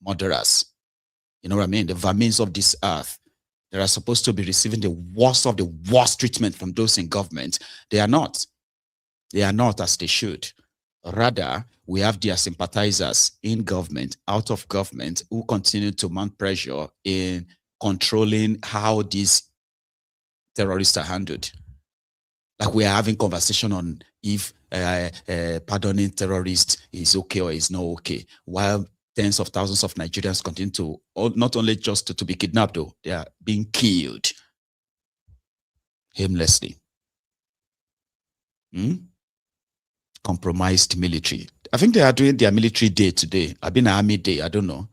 murderers. You know what I mean? The vermins of this earth. They are supposed to be receiving the worst of the worst treatment from those in government. They are not. They are not as they should. Rather, we have their sympathizers in government, out of government, who continue to mount pressure in controlling how these terrorists are handled. Like we are having conversation on if pardoning terrorists is okay or is not okay, while tens of thousands of Nigerians continue to, not only just to be kidnapped, though, they are being killed aimlessly. Compromised military. I think they are doing their military day today. I've been Army Day, I don't know.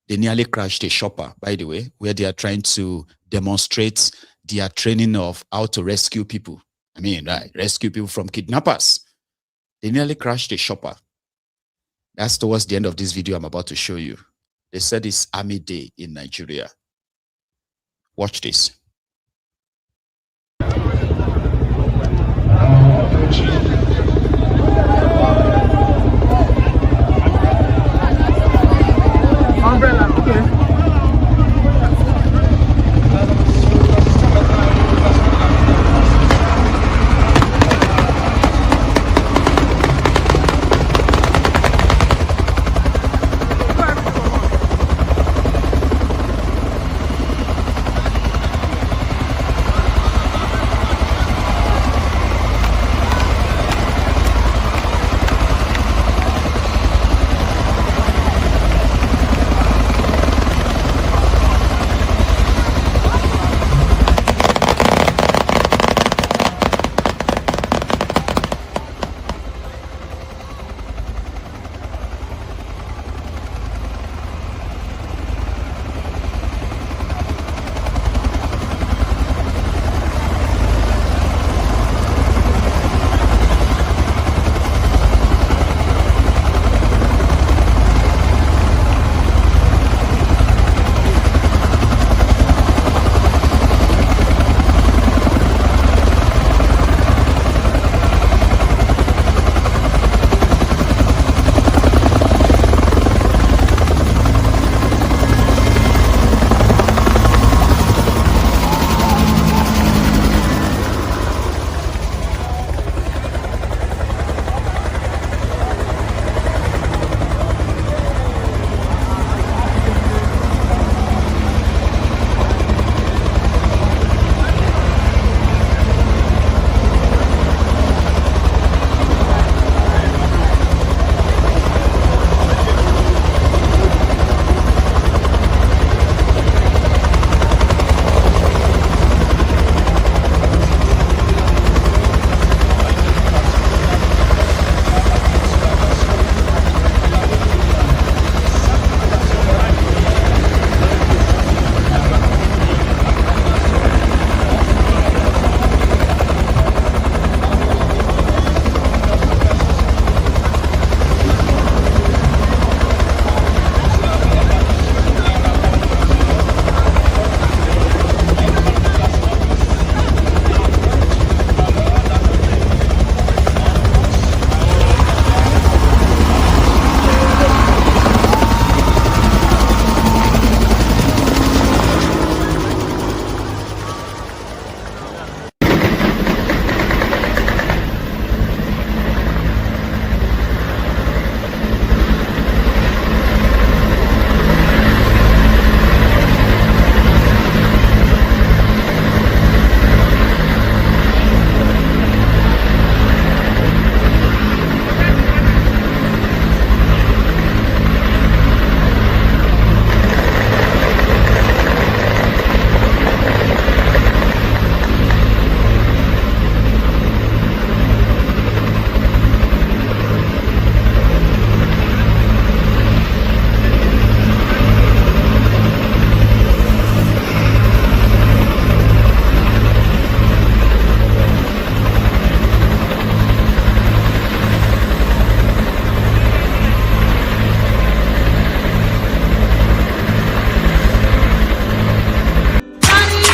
They nearly crashed a shopper, by the way, where they are trying to demonstrate their training of how to rescue people. I mean, right, rescue people from kidnappers. They nearly crashed a shopper. That's towards the end of this video I'm about to show you. They said it's Army Day in Nigeria. Watch this. Umbrella, okay.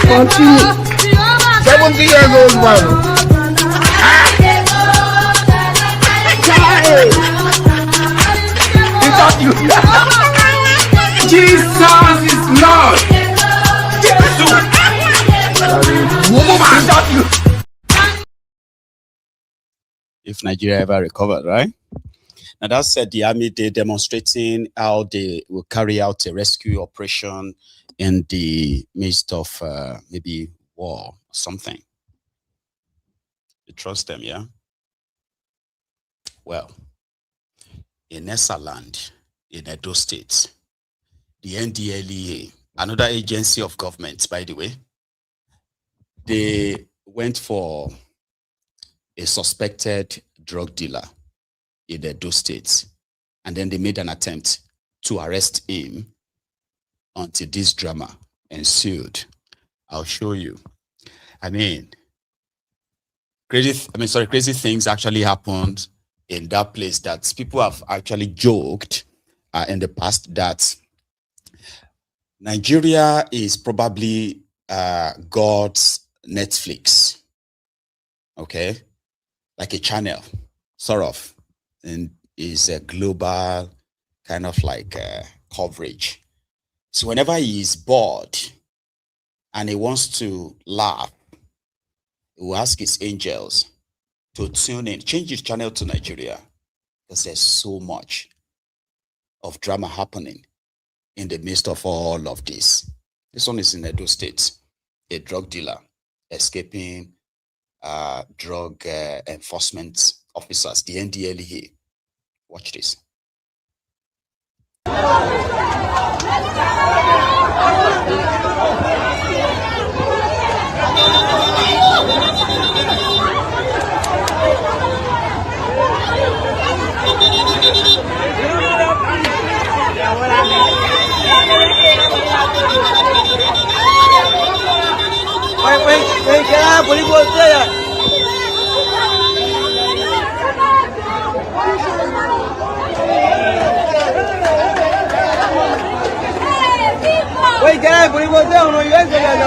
Continue. 70 years old man. Charade. He taught you. Jesus is Lord. Jesus. Woman, he taught you. If Nigeria ever recovered, right? Now that said, the army, they're demonstrating how they will carry out a rescue operation in the midst of maybe war or something. You trust them, yeah? Well, in Esaland, in Edo State, the NDLEA, another agency of government, by the way, they went for a suspected drug dealer in Edo State, and then they made an attempt to arrest him until this drama ensued. I'll show you. I mean, crazy things actually happened in that place that people have actually joked in the past that Nigeria is probably God's Netflix, okay? Like a channel, sort of, and is a global kind of like coverage. So whenever he is bored and he wants to laugh, he will ask his angels to tune in, change his channel to Nigeria, because there's so much of drama happening in the midst of all of this. This one is in Edo State, a drug dealer escaping drug enforcement officers, the NDLEA. Watch this. Wait, get out, Politico, stay there. Wait, get out, Politico, stay there. No, you guys get out.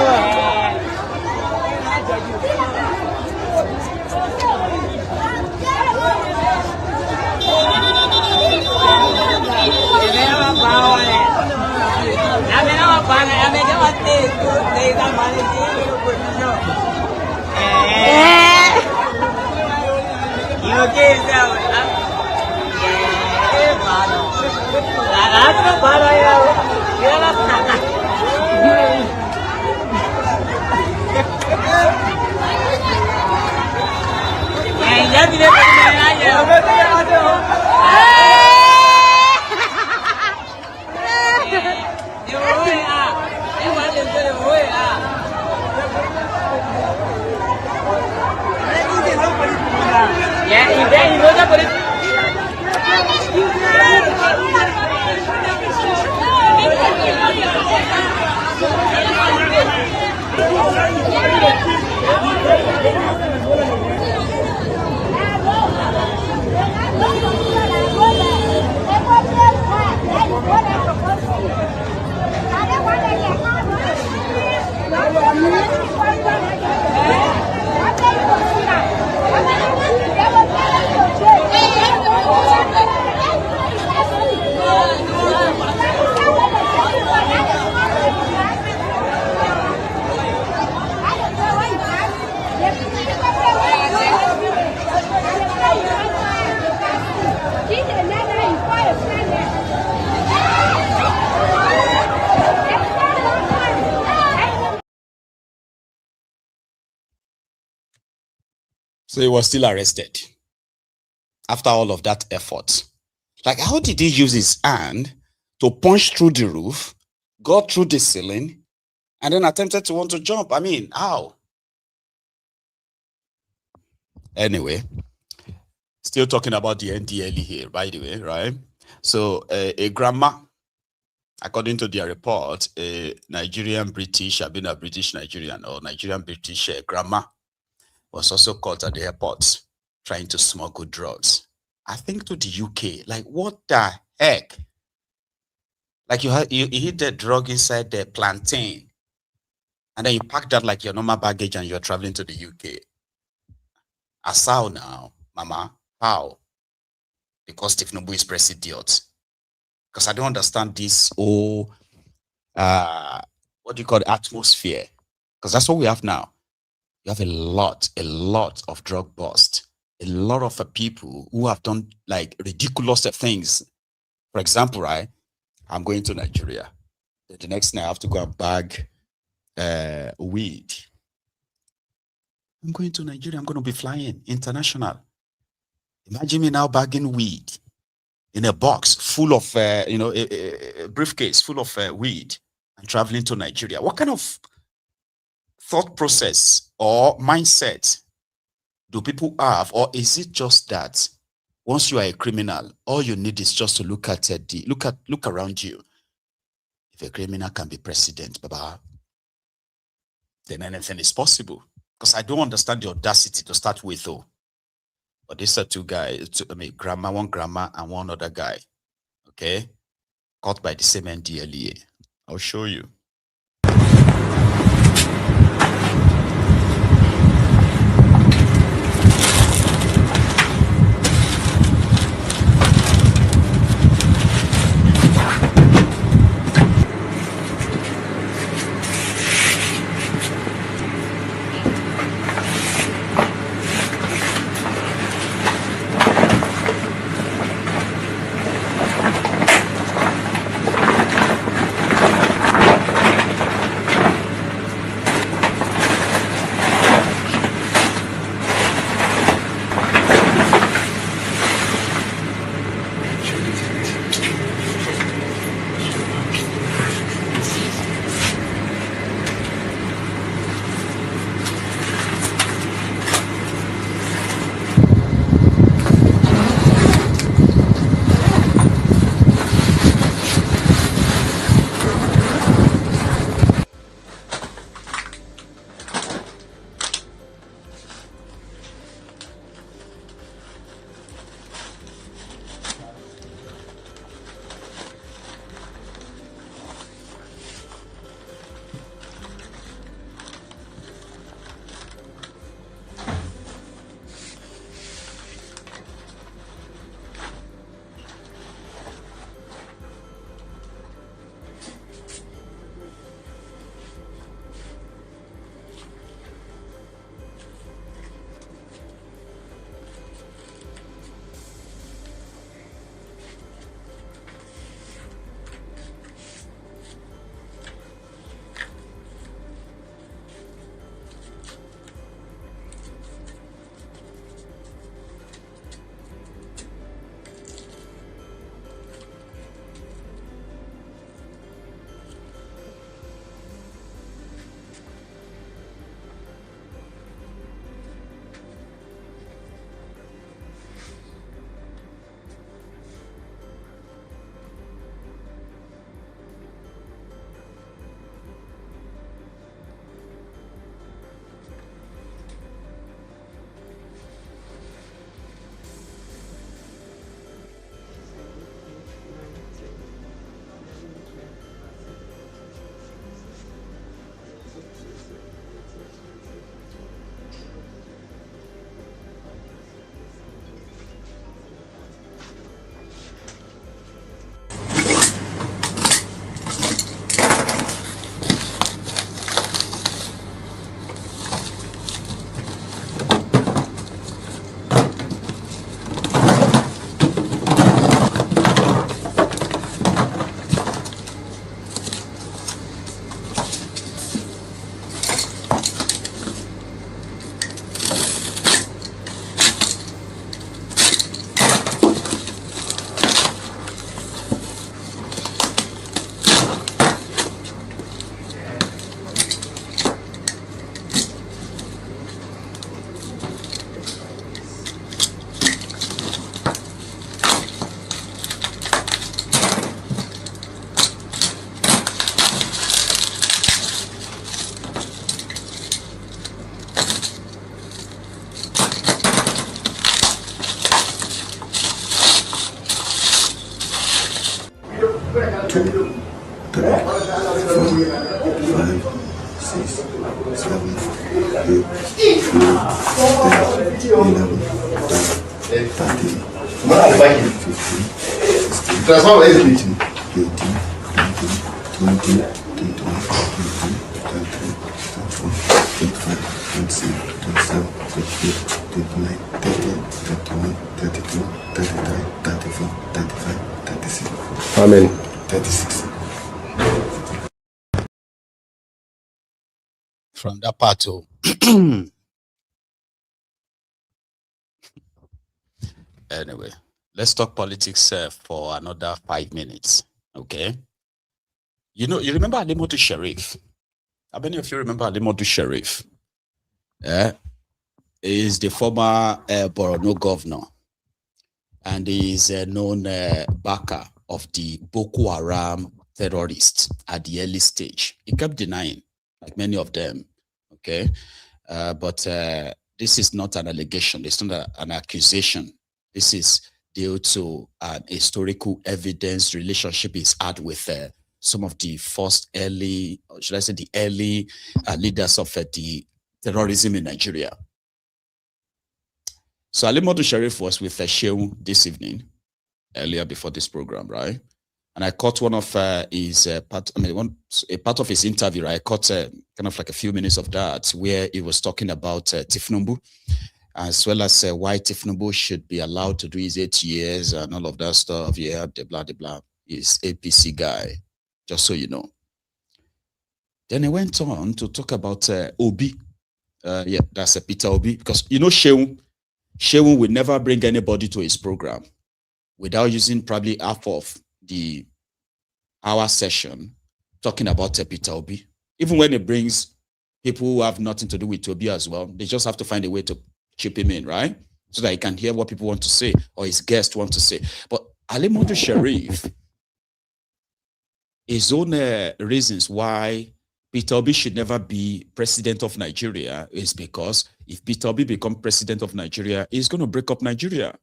So he was still arrested after all of that effort. Like, how did he use his hand to punch through the roof, got through the ceiling, and then attempted to want to jump? I mean, how? Anyway, still talking about the NDLE here, by the way, right? So a grandma, according to their report, a Nigerian British, I've been a British Nigerian or Nigerian British grandma, was also caught at the airport trying to smuggle drugs, I think, to the UK. Like, what the heck? Like, you hid the drug inside the plantain and then you pack that like your normal baggage and you're traveling to the UK. How now, Mama? How? Because Tinubu is president. Because I don't understand this whole, what do you call it, atmosphere? Because that's what we have now. You have a lot of drug bust. A lot of people who have done like ridiculous things. For example, right? I'm going to Nigeria. The next night I have to go and bag weed. I'm going to Nigeria. I'm going to be flying international. Imagine me now bagging weed in a box full of, a briefcase full of weed and traveling to Nigeria. What kind of thought process or mindset do people have? Or is it just that once you are a criminal, all you need is just to look around you? If a criminal can be president, Baba, then anything is possible. Because I don't understand the audacity to start with, though. But these are two guys, one grandma and one other guy, okay? Caught by the same NDLEA. I'll show you. 6, 7, 8, 9, 10, 11, 12, 13, 14, 15, 16, 17, 18, 19, 20, 21, 22, 23, 24, 25, 26, 27, 28, 29, 30, 31, 32, 33, 34, 35, 36. How many? 36. From that part, oh. Anyway, let's talk politics for another 5 minutes. Okay. You know, you remember Alimodu Sheriff? How many of you remember Alimodu Sheriff? He is the former Borno governor, and he is a known backer of the Boko Haram terrorists at the early stage. He kept denying, like many of them. Okay, but this is not an allegation. It's not an accusation. This is due to an historical evidence relationship he's had with some of the first early, or should I say the early leaders of the terrorism in Nigeria. So Alimodu Sheriff was with Shehu this evening, earlier before this program, right? And I caught one of his a part of his interview. Right? I caught kind of like a few minutes of that, where he was talking about Tinubu, as well as why Tinubu should be allowed to do his 8 years and all of that stuff. Yeah, the blah, the blah. He's APC guy, just so you know. Then he went on to talk about Obi. Yeah, that's Peter Obi, because you know Shehu will never bring anybody to his program without using probably half of the hour session talking about Peter Obi. Even when it brings people who have nothing to do with Obi as well, they just have to find a way to chip him in, right? So that he can hear what people want to say or his guests want to say. But Alimodu Sheriff, his own reasons why Peter Obi should never be president of Nigeria is because if Peter Obi becomes president of Nigeria, he's going to break up Nigeria.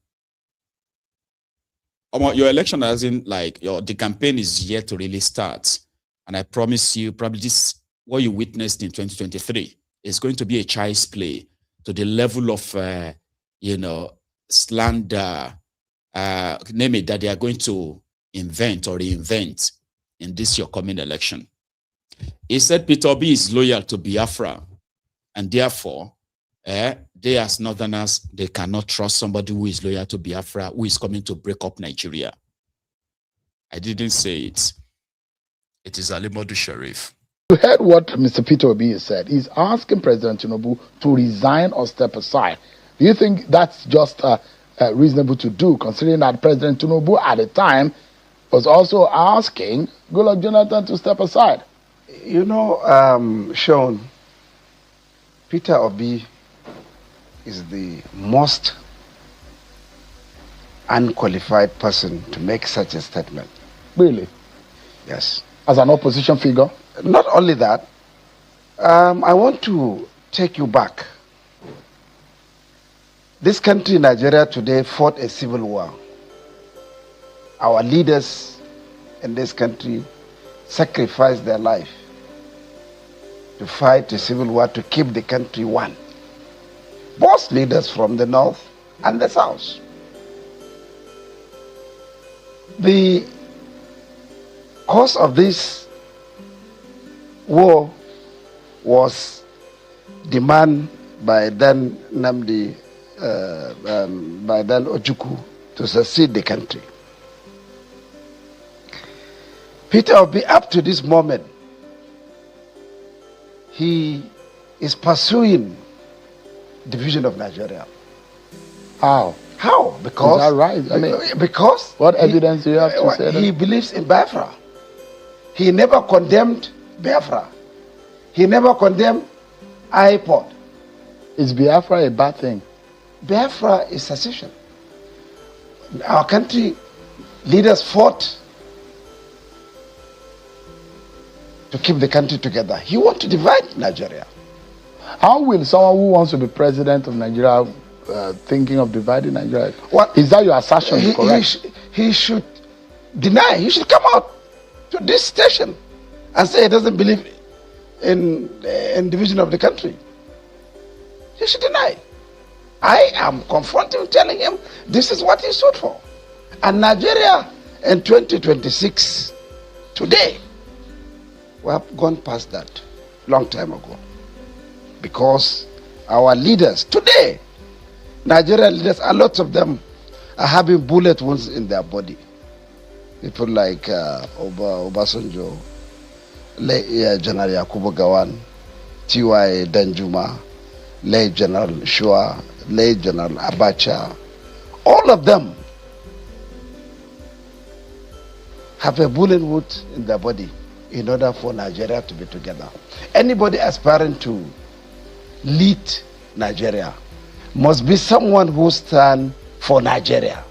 Your election, as in like the campaign is yet to really start. And I promise you, probably this, what you witnessed in 2023 is going to be a child's play to the level of, slander, name it, that they are going to invent or reinvent in this your coming election. He said Peter Obi is loyal to Biafra, and therefore, they as Northerners, they cannot trust somebody who is loyal to Biafra, who is coming to break up Nigeria. I didn't say it. It is Alimodu Sheriff. You heard what Mr. Peter Obi said. He's asking President Tinubu to resign or step aside. Do you think that's just reasonable to do, considering that President Tinubu at the time was also asking Goodluck Jonathan to step aside? You know, Sean, Peter Obi is the most unqualified person to make such a statement. Really? Yes. As an opposition figure? Not only that, I want to take you back. This country, Nigeria, today fought a civil war. Our leaders in this country sacrificed their life to fight a civil war to keep the country one. Both leaders from the north and the south. The cause of this war was demand by then Nnamdi, by then Ojukwu to succeed the country. Peter Obi, up to this moment, he is pursuing division of Nigeria. How? How? Because is that right? I mean, because what evidence do you have to say that? He believes in Biafra. He never condemned Biafra. He never condemned IPOD. Is Biafra a bad thing? Biafra is secession. Our country leaders fought to keep the country together. He wants to divide Nigeria. How will someone who wants to be president of Nigeria thinking of dividing Nigeria? What is that your assertion? Correct? He should deny. He should come out to this station and say he doesn't believe in division of the country. He should deny. I am confronting him, telling him this is what he stood for. And Nigeria in 2026, today, we have gone past that long time ago. Because our leaders, today, Nigerian leaders, a lot of them are having bullet wounds in their body. People like Obasanjo, General Yakubu Gawan, T.Y. Danjuma, late General Shua, late General Abacha, all of them have a bullet wound in their body in order for Nigeria to be together. Anybody aspiring to lead Nigeria must be someone who stands for Nigeria,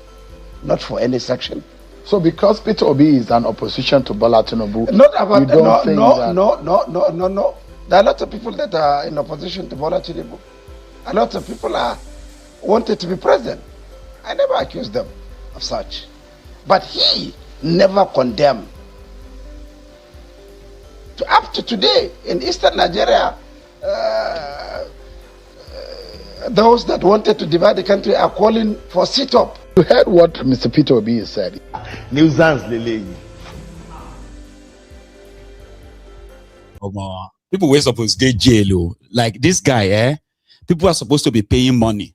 not for any section. So because Peter Obi is an opposition to Bola Tinubu, not about you don't think that... No. There are lots of people that are in opposition to Bola Tinubu. A lot of people are wanted to be president. I never accused them of such. But he never condemned. Up to today, in Eastern Nigeria, those that wanted to divide the country are calling for sit-up. You heard what Mr. Peter Obi said. People were supposed to jail. Like this guy, people are supposed to be paying money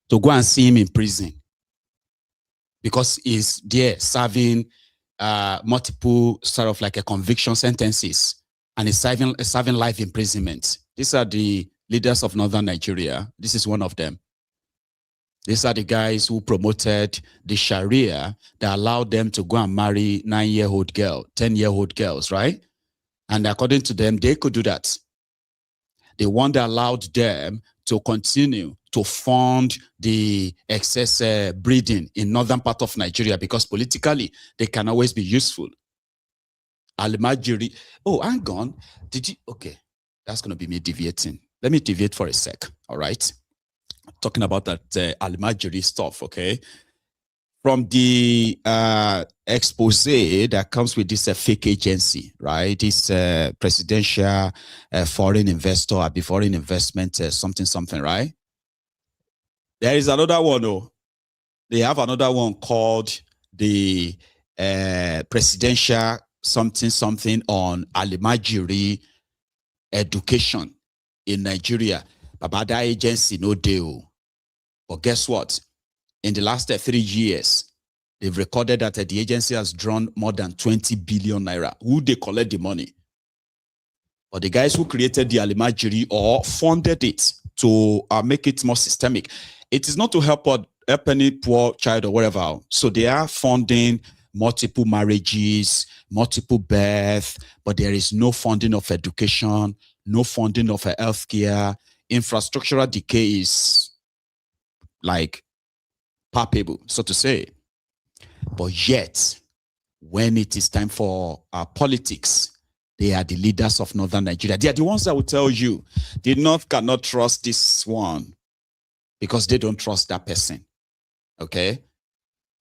to go and see him in prison because he's there serving multiple sort of like a conviction sentences and he's serving life imprisonment. These are the leaders of Northern Nigeria. This is one of them. These are the guys who promoted the Sharia that allowed them to go and marry 9-year-old girl, 10-year-old girls, right? And according to them, they could do that. The one that allowed them to continue to fund the excess breeding in northern part of Nigeria because politically they can always be useful. Al-Majiri. Oh, hang on. Did you? Okay, that's going to be me deviating. Let me deviate for a sec. All right. Talking about that Al-Majiri stuff. Okay. From the expose that comes with this fake agency, right? This presidential foreign investor, foreign investment, something, right? There is another one, though. They have another one called the presidential something on Al-Majiri education in Nigeria. But that agency, no deal. But guess what? In the last 3 years, they've recorded that the agency has drawn more than 20 billion naira. Who they collect the money? Or the guys who created the Al-Majiri or funded it to make it more systemic. It is not to help any poor child or whatever. So they are funding multiple marriages, multiple births, but there is no funding of education, no funding of healthcare. Infrastructural decay is like palpable, so to say. But yet, when it is time for politics, they are the leaders of Northern Nigeria. They are the ones that will tell you the North cannot trust this one because they don't trust that person. Okay?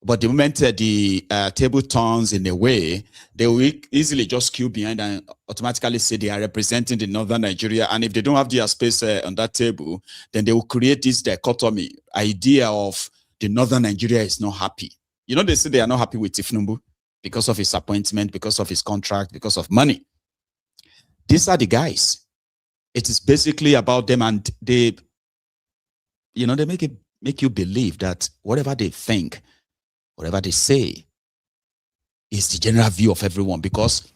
But the moment the table turns in a way, they will easily just queue behind and automatically say they are representing the Northern Nigeria. And if they don't have their space on that table, then they will create this dichotomy idea of the Northern Nigeria is not happy. You know, they say they are not happy with Tinubu because of his appointment, because of his contract, because of money. These are the guys. It is basically about them, and they, you know, they make you believe that whatever they think, whatever they say is the general view of everyone, because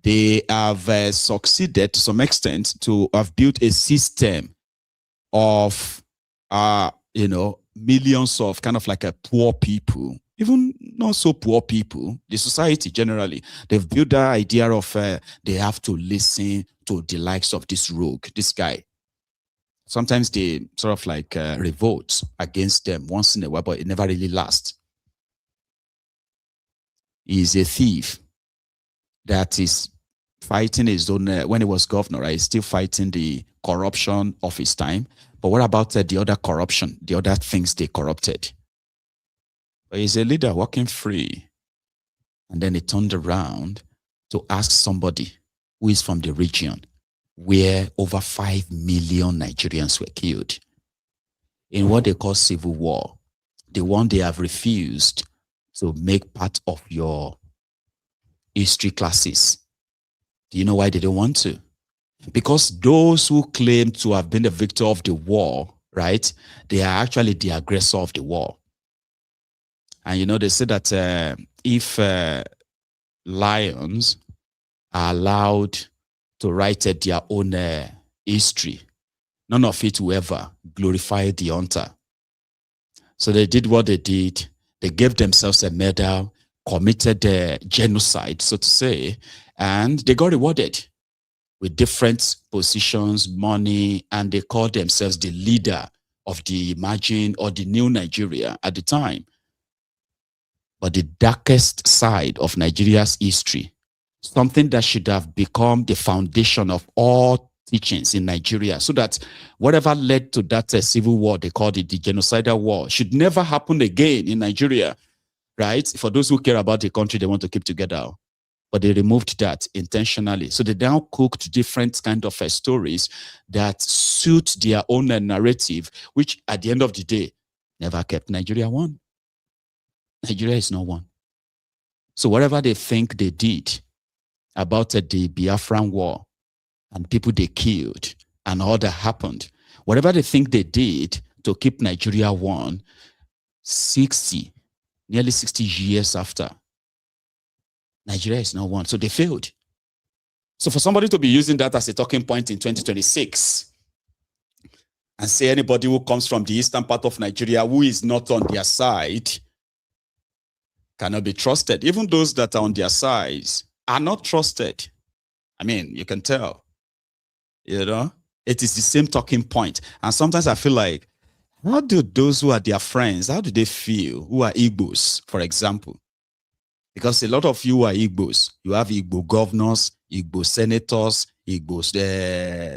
they have succeeded to some extent to have built a system of, you know, millions of kind of like a poor people, even not so poor people, the society generally. They've built that idea of they have to listen to the likes of this rogue, this guy. Sometimes they sort of like revolt against them once in a while, but it never really lasts. He's a thief that is fighting his own, when he was governor, right? He's still fighting the corruption of his time. But what about the other corruption, the other things they corrupted? But he's a leader walking free. And then he turned around to ask somebody who is from the region where over 5 million Nigerians were killed in what they call civil war, the one they have refused to make part of your history classes. Do you know why they don't want to? Because those who claim to have been the victor of the war, right, they are actually the aggressor of the war. And you know, they say that if lions are allowed to write their own history, none of it will ever glorify the hunter. So they did what they did. They gave themselves a medal, committed genocide, so to say, and they got rewarded with different positions, money, and they called themselves the leader of the imagined or the new Nigeria at the time. But the darkest side of Nigeria's history, something that should have become the foundation of all teachings in Nigeria, so that whatever led to that civil war, they called it the genocidal war, should never happen again in Nigeria, right? For those who care about the country they want to keep together. But they removed that intentionally. So they now cooked different kind of stories that suit their own narrative, which at the end of the day, never kept Nigeria one. Nigeria is not one. So whatever they think they did about the Biafran war and people they killed and all that happened, whatever they think they did to keep Nigeria one, nearly 60 years after, Nigeria is not one. So they failed. So for somebody to be using that as a talking point in 2026 and say anybody who comes from the eastern part of Nigeria who is not on their side cannot be trusted. Even those that are on their sides are not trusted. I mean, you can tell, you know, it is the same talking point. And sometimes I feel like, how do those who are their friends, how do they feel, who are Igbos, for example? Because a lot of you are Igbos. You have Igbo governors, Igbo senators, Igbo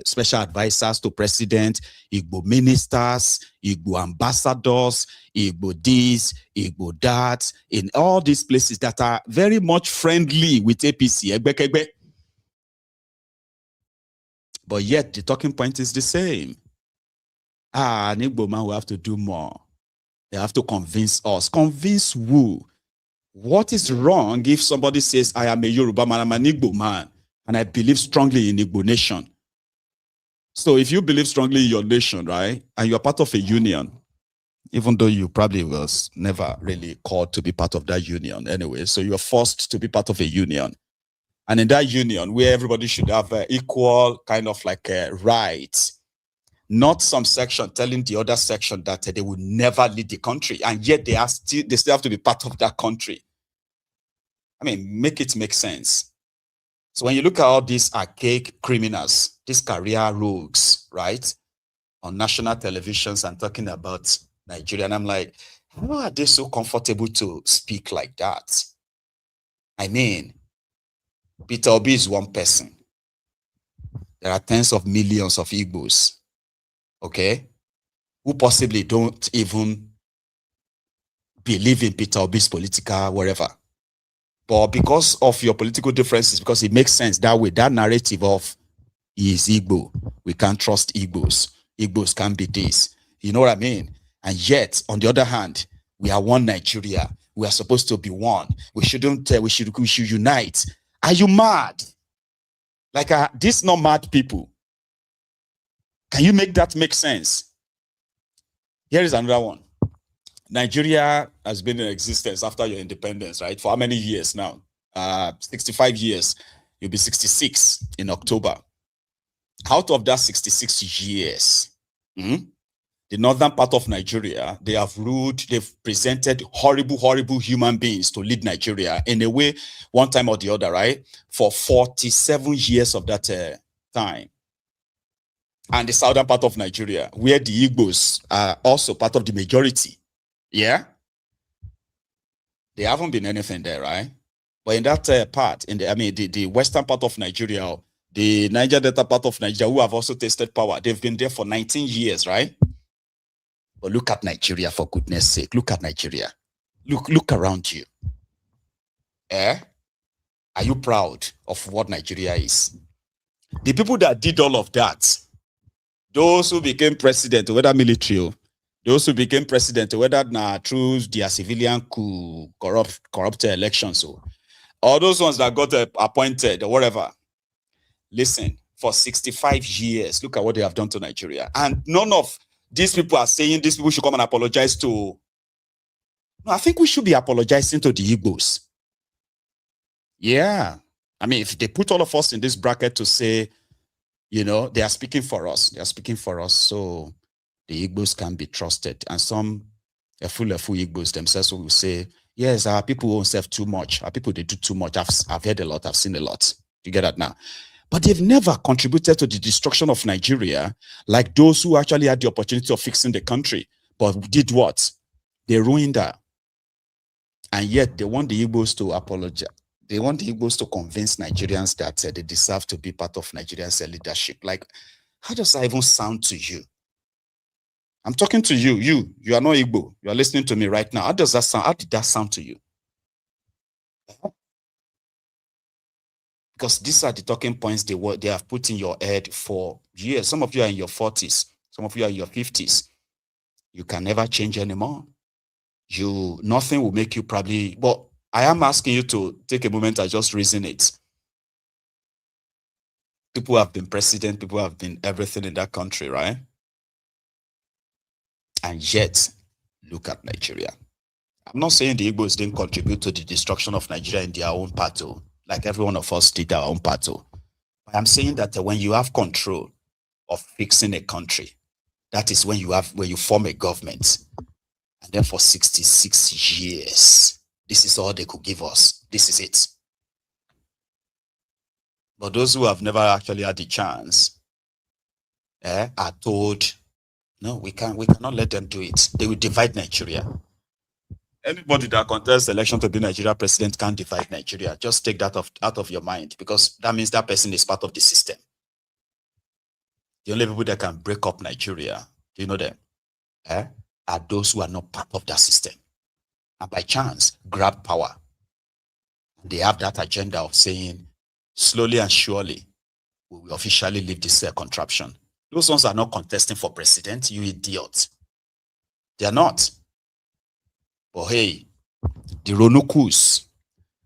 special advisors to president, Igbo ministers, Igbo ambassadors, Igbo this, Igbo that, in all these places that are very much friendly with APC. But yet the talking point is the same. An Igbo man will have to do more. They have to convince us. Convince who? What is wrong if somebody says, I am a Yoruba man, I'm an Igbo man, and I believe strongly in Igbo nation? So if you believe strongly in your nation, right, and you're part of a union, even though you probably was never really called to be part of that union anyway, so you're forced to be part of a union. And in that union, where everybody should have equal kind of like rights, not some section telling the other section that they will never lead the country, and yet they still have to be part of that country. I mean, make it make sense. So when you look at all these archaic criminals, these career rogues, right, on national televisions and talking about Nigeria, and I'm like, how are they so comfortable to speak like that? I mean, Peter Obi is one person. There are tens of millions of Igbos, okay, who possibly don't even believe in Peter Obi's political whatever. But because of your political differences, because it makes sense that way, that narrative of he is Igbo, we can't trust Igbos, Igbos can't be this, you know what I mean? And yet, on the other hand, we are one Nigeria. We are supposed to be one. We shouldn't. We should unite. Are you mad? Like these not mad people. Can you make that make sense? Here is another one. Nigeria has been in existence after your independence, right? For how many years now? 65 years. You'll be 66 in October. Out of that 66 years, the northern part of Nigeria, they have ruled, they've presented horrible, horrible human beings to lead Nigeria in a way, one time or the other, right? For 47 years of that time. And the southern part of Nigeria, where the Igbos are also part of the majority. Yeah? They haven't been anything there, right? But in that part, the western part of Nigeria, the Niger Delta part of Nigeria, who have also tasted power, they've been there for 19 years, right? But look at Nigeria, for goodness sake. Look at Nigeria. Look around you. Are you proud of what Nigeria is? The people that did all of that, those who became president, whether military, those who became president, whether through their civilian coup, corrupted elections, or all those ones that got appointed or whatever. Listen, for 65 years, look at what they have done to Nigeria. And none of these people are saying these people should come and apologize to. No, I think we should be apologizing to the Igbos. Yeah. I mean, if they put all of us in this bracket to say, you know, they are speaking for us. They are speaking for us. So the Igbos can be trusted. And some a full Igbos themselves will say, yes, our people won't serve too much. Our people, they do too much. I've heard a lot. I've seen a lot. You get that now? But they've never contributed to the destruction of Nigeria like those who actually had the opportunity of fixing the country. But did what? They ruined her. And yet they want the Igbos to apologize. They want the Igbos to convince Nigerians that they deserve to be part of Nigeria's leadership. Like, how does that even sound to you? I'm talking to you. You are not Igbo. You are listening to me right now. How does that sound? How did that sound to you? Because these are the talking points they have put in your head for years. Some of you are in your 40s. Some of you are in your 50s. You can never change anymore. Nothing will make you probably, but I am asking you to take a moment and just reason it. People have been president, people have been everything in that country, right? And yet, look at Nigeria. I'm not saying the Igbos didn't contribute to the destruction of Nigeria in their own part, like every one of us did our own part. But I'm saying that when you have control of fixing a country, that is when you form a government. And then for 66 years, this is all they could give us. This is it. But those who have never actually had the chance are told, no, we cannot let them do it. They will divide Nigeria. Anybody that contests the election to be Nigeria president can't divide Nigeria. Just take that out of your mind, because that means that person is part of the system. The only people that can break up Nigeria, do you know them? Are those who are not part of that system. And by chance, grab power. They have that agenda of saying, slowly and surely, we will officially leave this contraption. Those ones are not contesting for president, you idiot. They are not. But hey, the Ronukus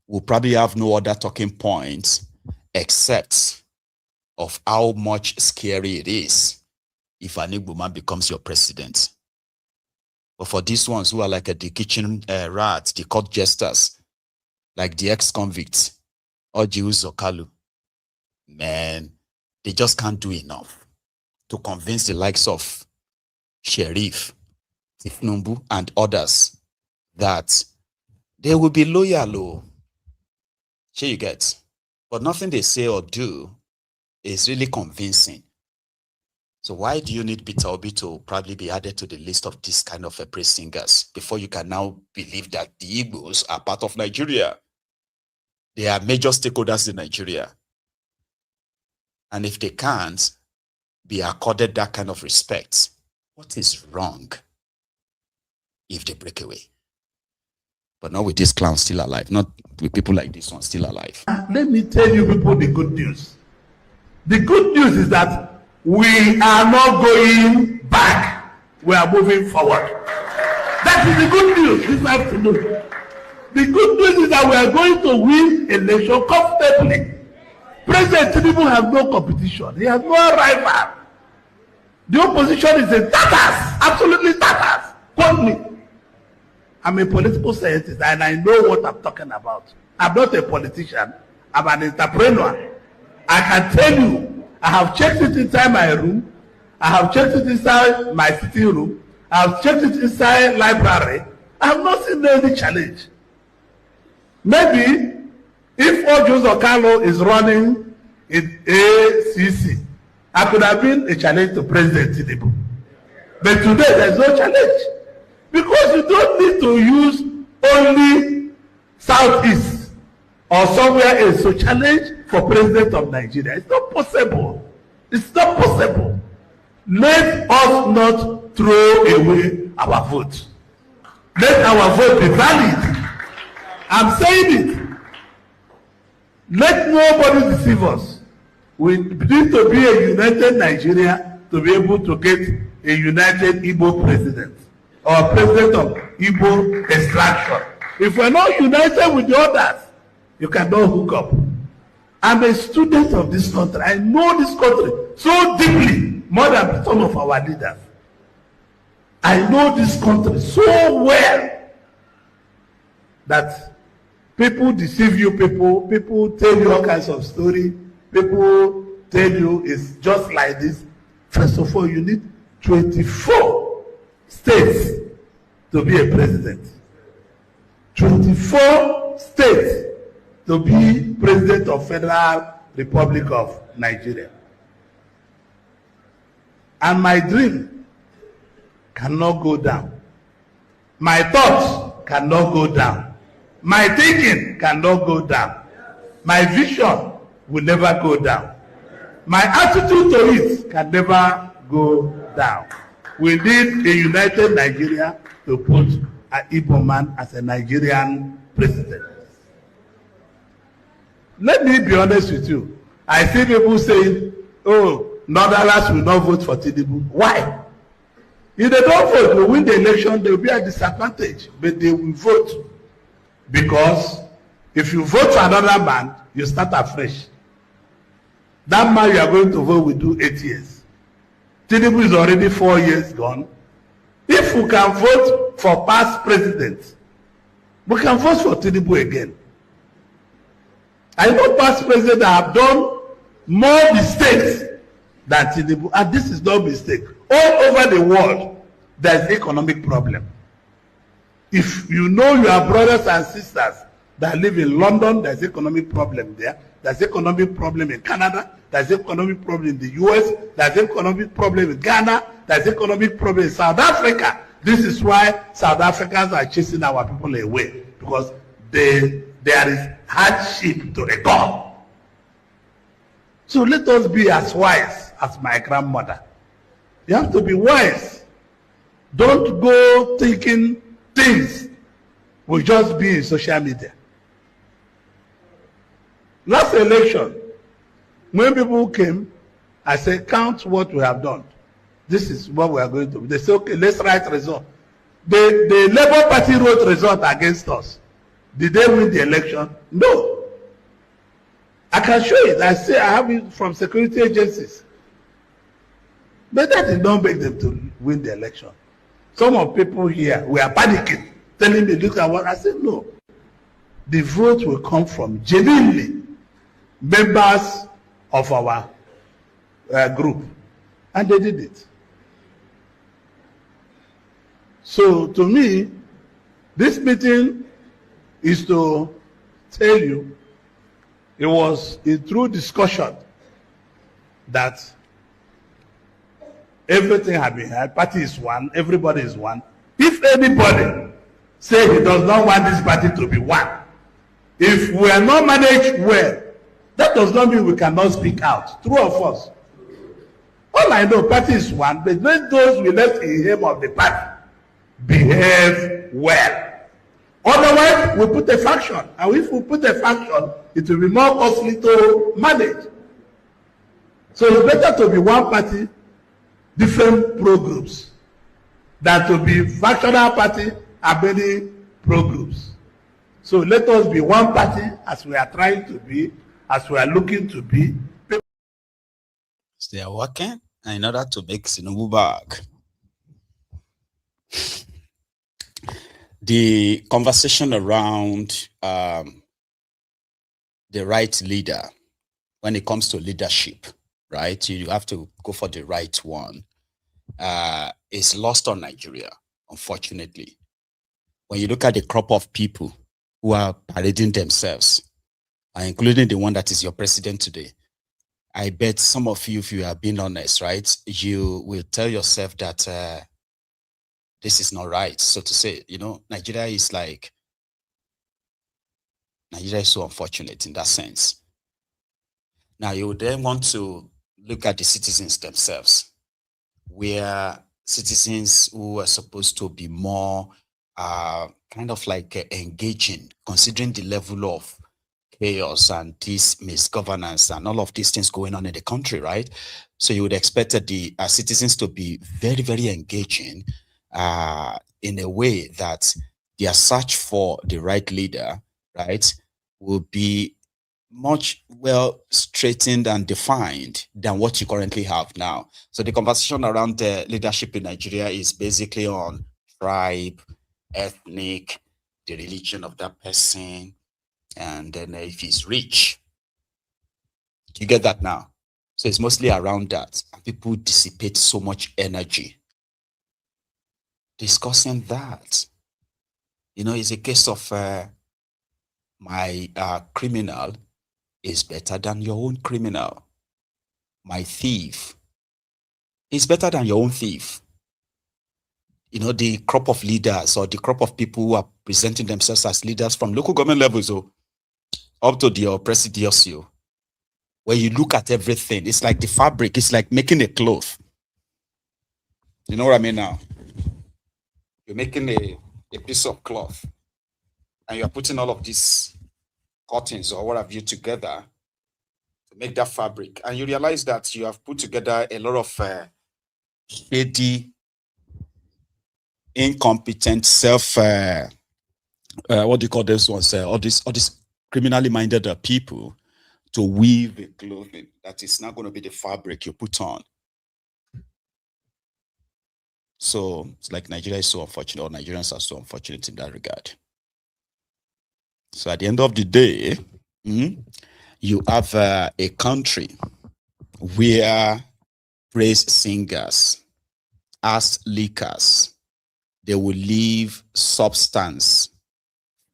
will probably have no other talking points except of how much scary it is if an Igbo man becomes your president. But for these ones who are like the kitchen rats, the court jesters, like the ex-convicts, or Jews or Kalu, man, they just can't do enough to convince the likes of Sheriff, Tinubu, and others that they will be loyal. Sure you get. But nothing they say or do is really convincing. So why do you need Peter Obi to probably be added to the list of this kind of praise singers before you can now believe that the Igbos are part of Nigeria? They are major stakeholders in Nigeria. And if they can't be accorded that kind of respect, what is wrong if they break away? But not with this clown still alive, not with people like this one still alive. Let me tell you people the good news. The good news is that we are not going back. We are moving forward. That is the good news this afternoon. The good news is that we are going to win election comfortably. President Tinubu has no competition. He has no rival. The opposition is a tatters, absolutely tatters. Only. I'm a political scientist and I know what I'm talking about. I'm not a politician. I'm an entrepreneur. I can tell you, I have checked it inside my room. I have checked it inside my sitting room. I have checked it inside library. I have not seen any challenge. Maybe if Ojo Zokalo is running in ACC, I could have been a challenge to President Tinubu. But today there's no challenge. Because you don't need to use only Southeast or somewhere else to challenge for president of Nigeria. It's not possible. It's not possible. Let us not throw away our vote. Let our vote be valid. I'm saying it. Let nobody deceive us. We need to be a united Nigeria to be able to get a united Igbo president or president of Igbo extraction. If we're not united with the others, you cannot hook up. I'm a student of this country. I know this country so deeply, more than some of our leaders. I know this country so well that people deceive you, people tell you all kinds of stories, people tell you it's just like this. First of all, you need 24 states to be a president. 24 states to be president of Federal Republic of Nigeria. And my dream cannot go down. My thoughts cannot go down. My thinking cannot go down. My vision will never go down. My attitude to it can never go down. We need a united Nigeria to put an Igbo man as a Nigerian president. Let me be honest with you. I see people saying, oh, Northerners will not vote for Tinubu. Why? If they don't vote, they win the election, they will be at disadvantage, but they will vote. Because if you vote for another man, you start afresh. That man you are going to vote will do 8 years. Tinubu is already 4 years gone. If we can vote for past presidents, we can vote for Tinubu again. I know past presidents that have done more mistakes than Tinubu, and this is no mistake. All over the world, there is economic problem. If you know your brothers and sisters that live in London, there's economic problem there. There's economic problem in Canada. There's economic problem in the US. There's economic problem in Ghana. There's economic problem in South Africa. This is why South Africans are chasing our people away, because there is hardship to the God. So let us be as wise as my grandmother. You have to be wise. Don't go thinking things will just be in social media. Last election, when people came, I said, count what we have done. This is what we are going to do. They said, okay, let's write result. The Labour Party wrote result against us. Did they win the election? No. I can show it. I say I have it from security agencies. But that did not make them to win the election. Some of people here were panicking, telling me, look at what I said. No. The vote will come from genuinely members of our group. And they did it. So to me, this meeting is to tell you it was a true discussion that everything had been had. Party is one, everybody is one. If anybody say he does not want this party to be one, if we are not managed well, that does not mean we cannot speak out. True of us. All I know, party is one, but let those we left in the aim of the party behave well. Otherwise, we put a faction, and if we put a faction, it will be more costly to manage. So it's better to be one party, different pro-groups, than to be factional party and many pro-groups. So let us be one party as we are trying to be, as we are looking to be. They are working in order to make Tinubu back. The conversation around the right leader, when it comes to leadership, right? You have to go for the right one. Is lost on Nigeria, unfortunately. When you look at the crop of people who are parading themselves, including the one that is your president today, I bet some of you, if you are being honest, right, you will tell yourself that this is not right, so to say. You know, Nigeria is so unfortunate in that sense. Now, you would then want to look at the citizens themselves, where citizens who are supposed to be more kind of like engaging, considering the level of chaos and this misgovernance and all of these things going on in the country, right? So you would expect the citizens to be very, very engaging in a way that their search for the right leader, right, will be much well straightened and defined than what you currently have now. So the conversation around the leadership in Nigeria is basically on tribe, ethnic, the religion of that person, and then if he's rich. You get that now? So it's mostly around that. And people dissipate so much energy discussing that. You know, it's a case of my criminal is better than your own criminal. My thief is better than your own thief. You know, the crop of leaders or the crop of people who are presenting themselves as leaders from local government levels up to the presidency, where you look at everything, it's like the fabric, it's like making a cloth. You know what I mean now? You're making a piece of cloth and you're putting all of these curtains or what have you together to make that fabric. And you realize that you have put together a lot of shady, incompetent, what do you call this ones? All these criminally minded people to weave a clothing that is not going to be the fabric you put on. So it's like Nigeria is so unfortunate, or Nigerians are so unfortunate in that regard. So at the end of the day, you have a country where praise singers, ass leakers, they will leave substance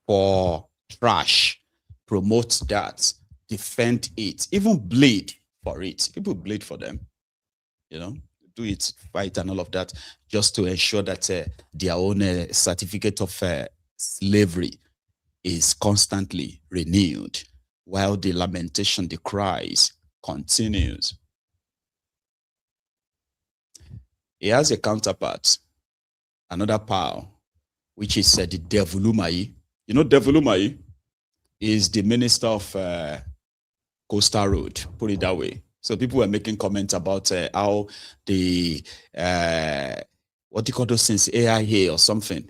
for trash, promote that, defend it, even bleed for it. People bleed for them, you know, do it, fight and all of that, just to ensure that their own certificate of slavery is constantly renewed, while the lamentation, the cries continues. He has a counterpart, another power, which is the Devulumai. You know, Devulumai is the minister of Coastal Road, put it that way. So people were making comments about how the, what do you call those things, AIA or something?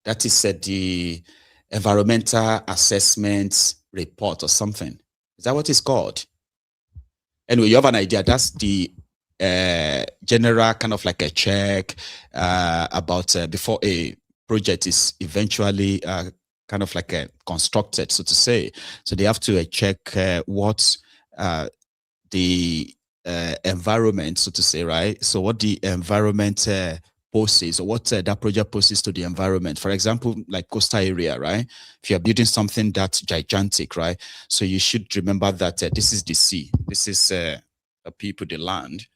That is the environmental assessment report or something. Is that what it's called? Anyway, you have an idea. That's the general kind of like a check about before a project is eventually kind of like constructed, so to say. So they have to check what the environment, so to say, right? So what the environment poses, or what that project poses to the environment. For example, like coastal area, right? If you're building something that's gigantic, right? So you should remember that this is the sea. This is the people, the land.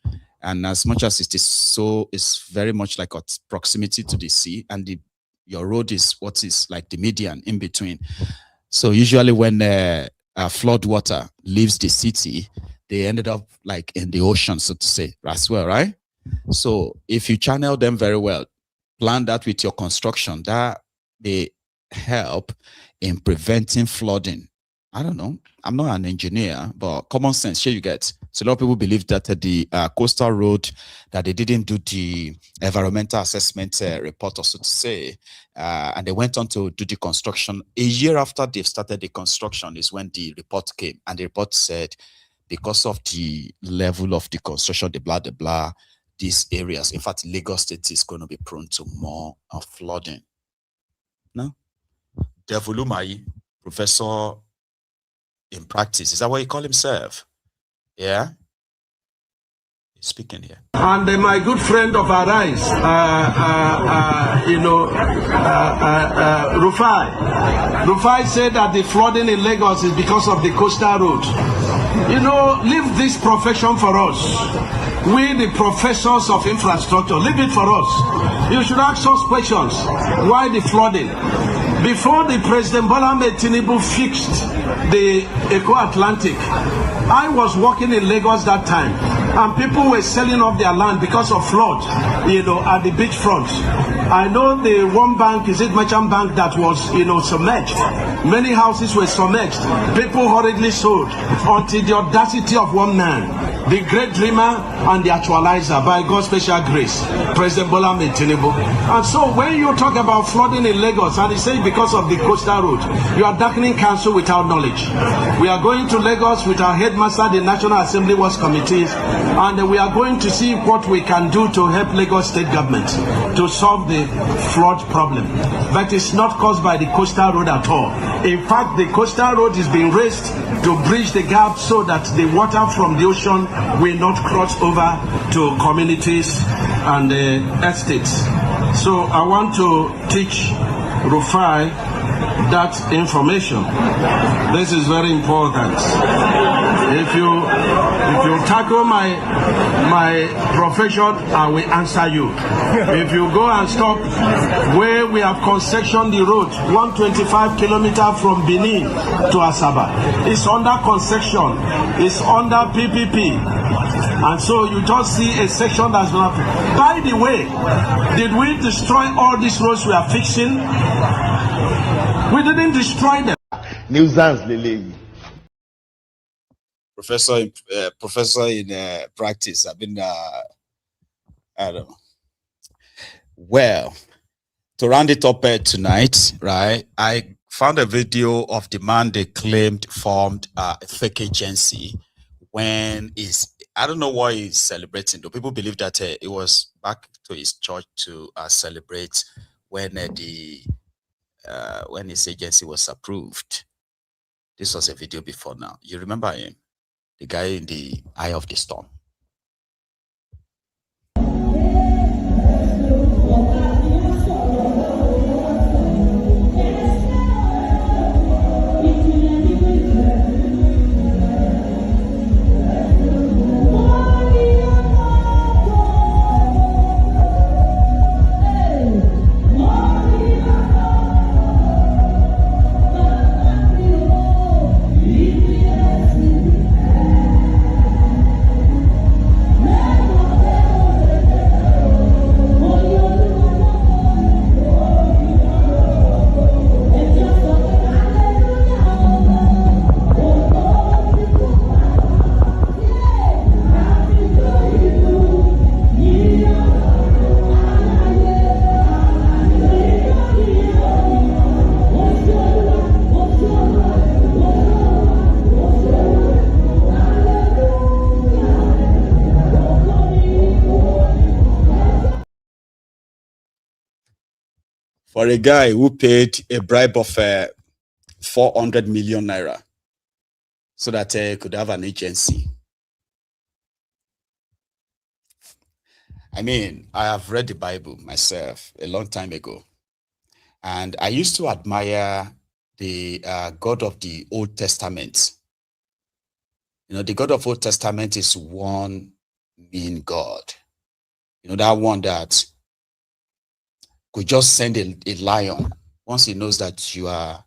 And as much as it is so, it's very much like a proximity to the sea, and your road is what is like the median in between. So usually when flood water leaves the city, they ended up like in the ocean, so to say, as well, right? So if you channel them very well, plan that with your construction, that they help in preventing flooding. I don't know. I'm not an engineer, but common sense, here you get. So a lot of people believe that the coastal road, that they didn't do the environmental assessment report, or so to say, and they went on to do the construction. A year after they've started the construction is when the report came, and the report said, because of the level of the construction, the blah, the blah, these areas, in fact, Lagos State is going to be prone to more flooding. No? Devulumai, professor in practice, is that what he call himself? Yeah? He's speaking here. And my good friend of Arise, Rufai said that the flooding in Lagos is because of the coastal road. You know, leave this profession for us. We, the professors of infrastructure, leave it for us. You should ask us questions. Why the flooding? Before the President Bola Tinubu fixed the Eco-Atlantic, I was working in Lagos that time. and people were selling off their land because of flood, at the beachfront. I know the one bank, is it Merchant Bank, that was, submerged. Many houses were submerged. People hurriedly sold until the audacity of one man, the great dreamer and the actualizer, by God's special grace, President Bola Tinubu. And so when you talk about flooding in Lagos, and he says because of the coastal road, you are darkening council without knowledge. We are going to Lagos with our headmaster, the National Assembly Works Committees, and we are going to see what we can do to help Lagos State government to solve the flood problem. But it's not caused by the coastal road at all. In fact, the coastal road is being raised to bridge the gap so that the water from the ocean will not cross over to communities and estates. So I want to teach Rufai that information. This is very important. If you tackle my profession, I will answer you. If you go and stop where we have concessioned the road, 125 kilometers from Benin to Asaba, it's under concession, it's under PPP. And so you just see a section that's not. By the way, did we destroy all these roads we are fixing? We didn't destroy them. Nuisance, Lele. Professor in practice. I mean, I don't know. Well, to round it up tonight, right? I found a video of the man they claimed formed a fake agency when I don't know why he's celebrating. Though people believe that it was back to his church to celebrate when when his agency was approved. This was a video before now. You remember him? The guy in the eye of the storm. For a guy who paid a bribe of 400 million naira so that he could have an agency. I mean, I have read the Bible myself a long time ago, and I used to admire the God of the Old Testament. You know, the God of Old Testament is one mean God. You know, that one that could just send a lion once he knows that you are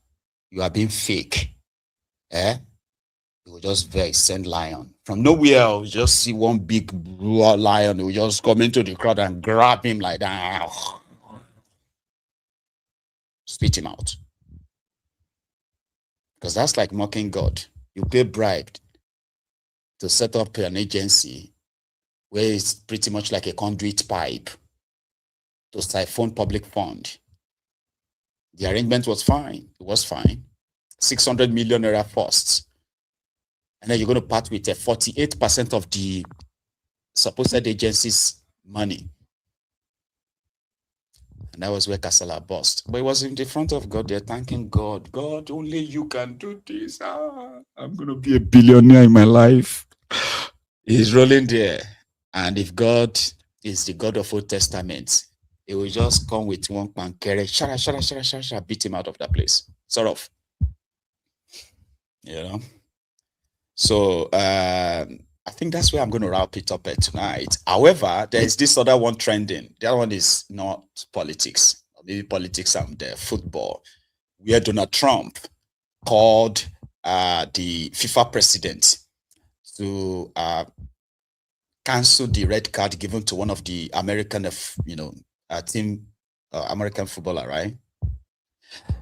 being fake. He will just send lion. From nowhere, you just see one big raw lion who will just come into the crowd and grab him like that. Spit him out. Because that's like mocking God. You pay bribe to set up an agency where it's pretty much like a conduit pipe to siphon public fund. The arrangement was fine. It was fine. 600 million naira first. And then you're going to part with 48% of the supposed agency's money. And that was where Kasala burst. But it was in the front of God. They're thanking God. God, only you can do this. I'm going to be a billionaire in my life. He's rolling there. And if God is the God of Old Testament, it will just come with one pankere, shara, beat him out of that place. Sort of. You know? So I think that's where I'm going to wrap it up tonight. However, there is this other one trending. The other one is not politics. Maybe politics and football. Where Donald Trump called the FIFA president to canceled the red card given to one of the American, team, American footballer, right?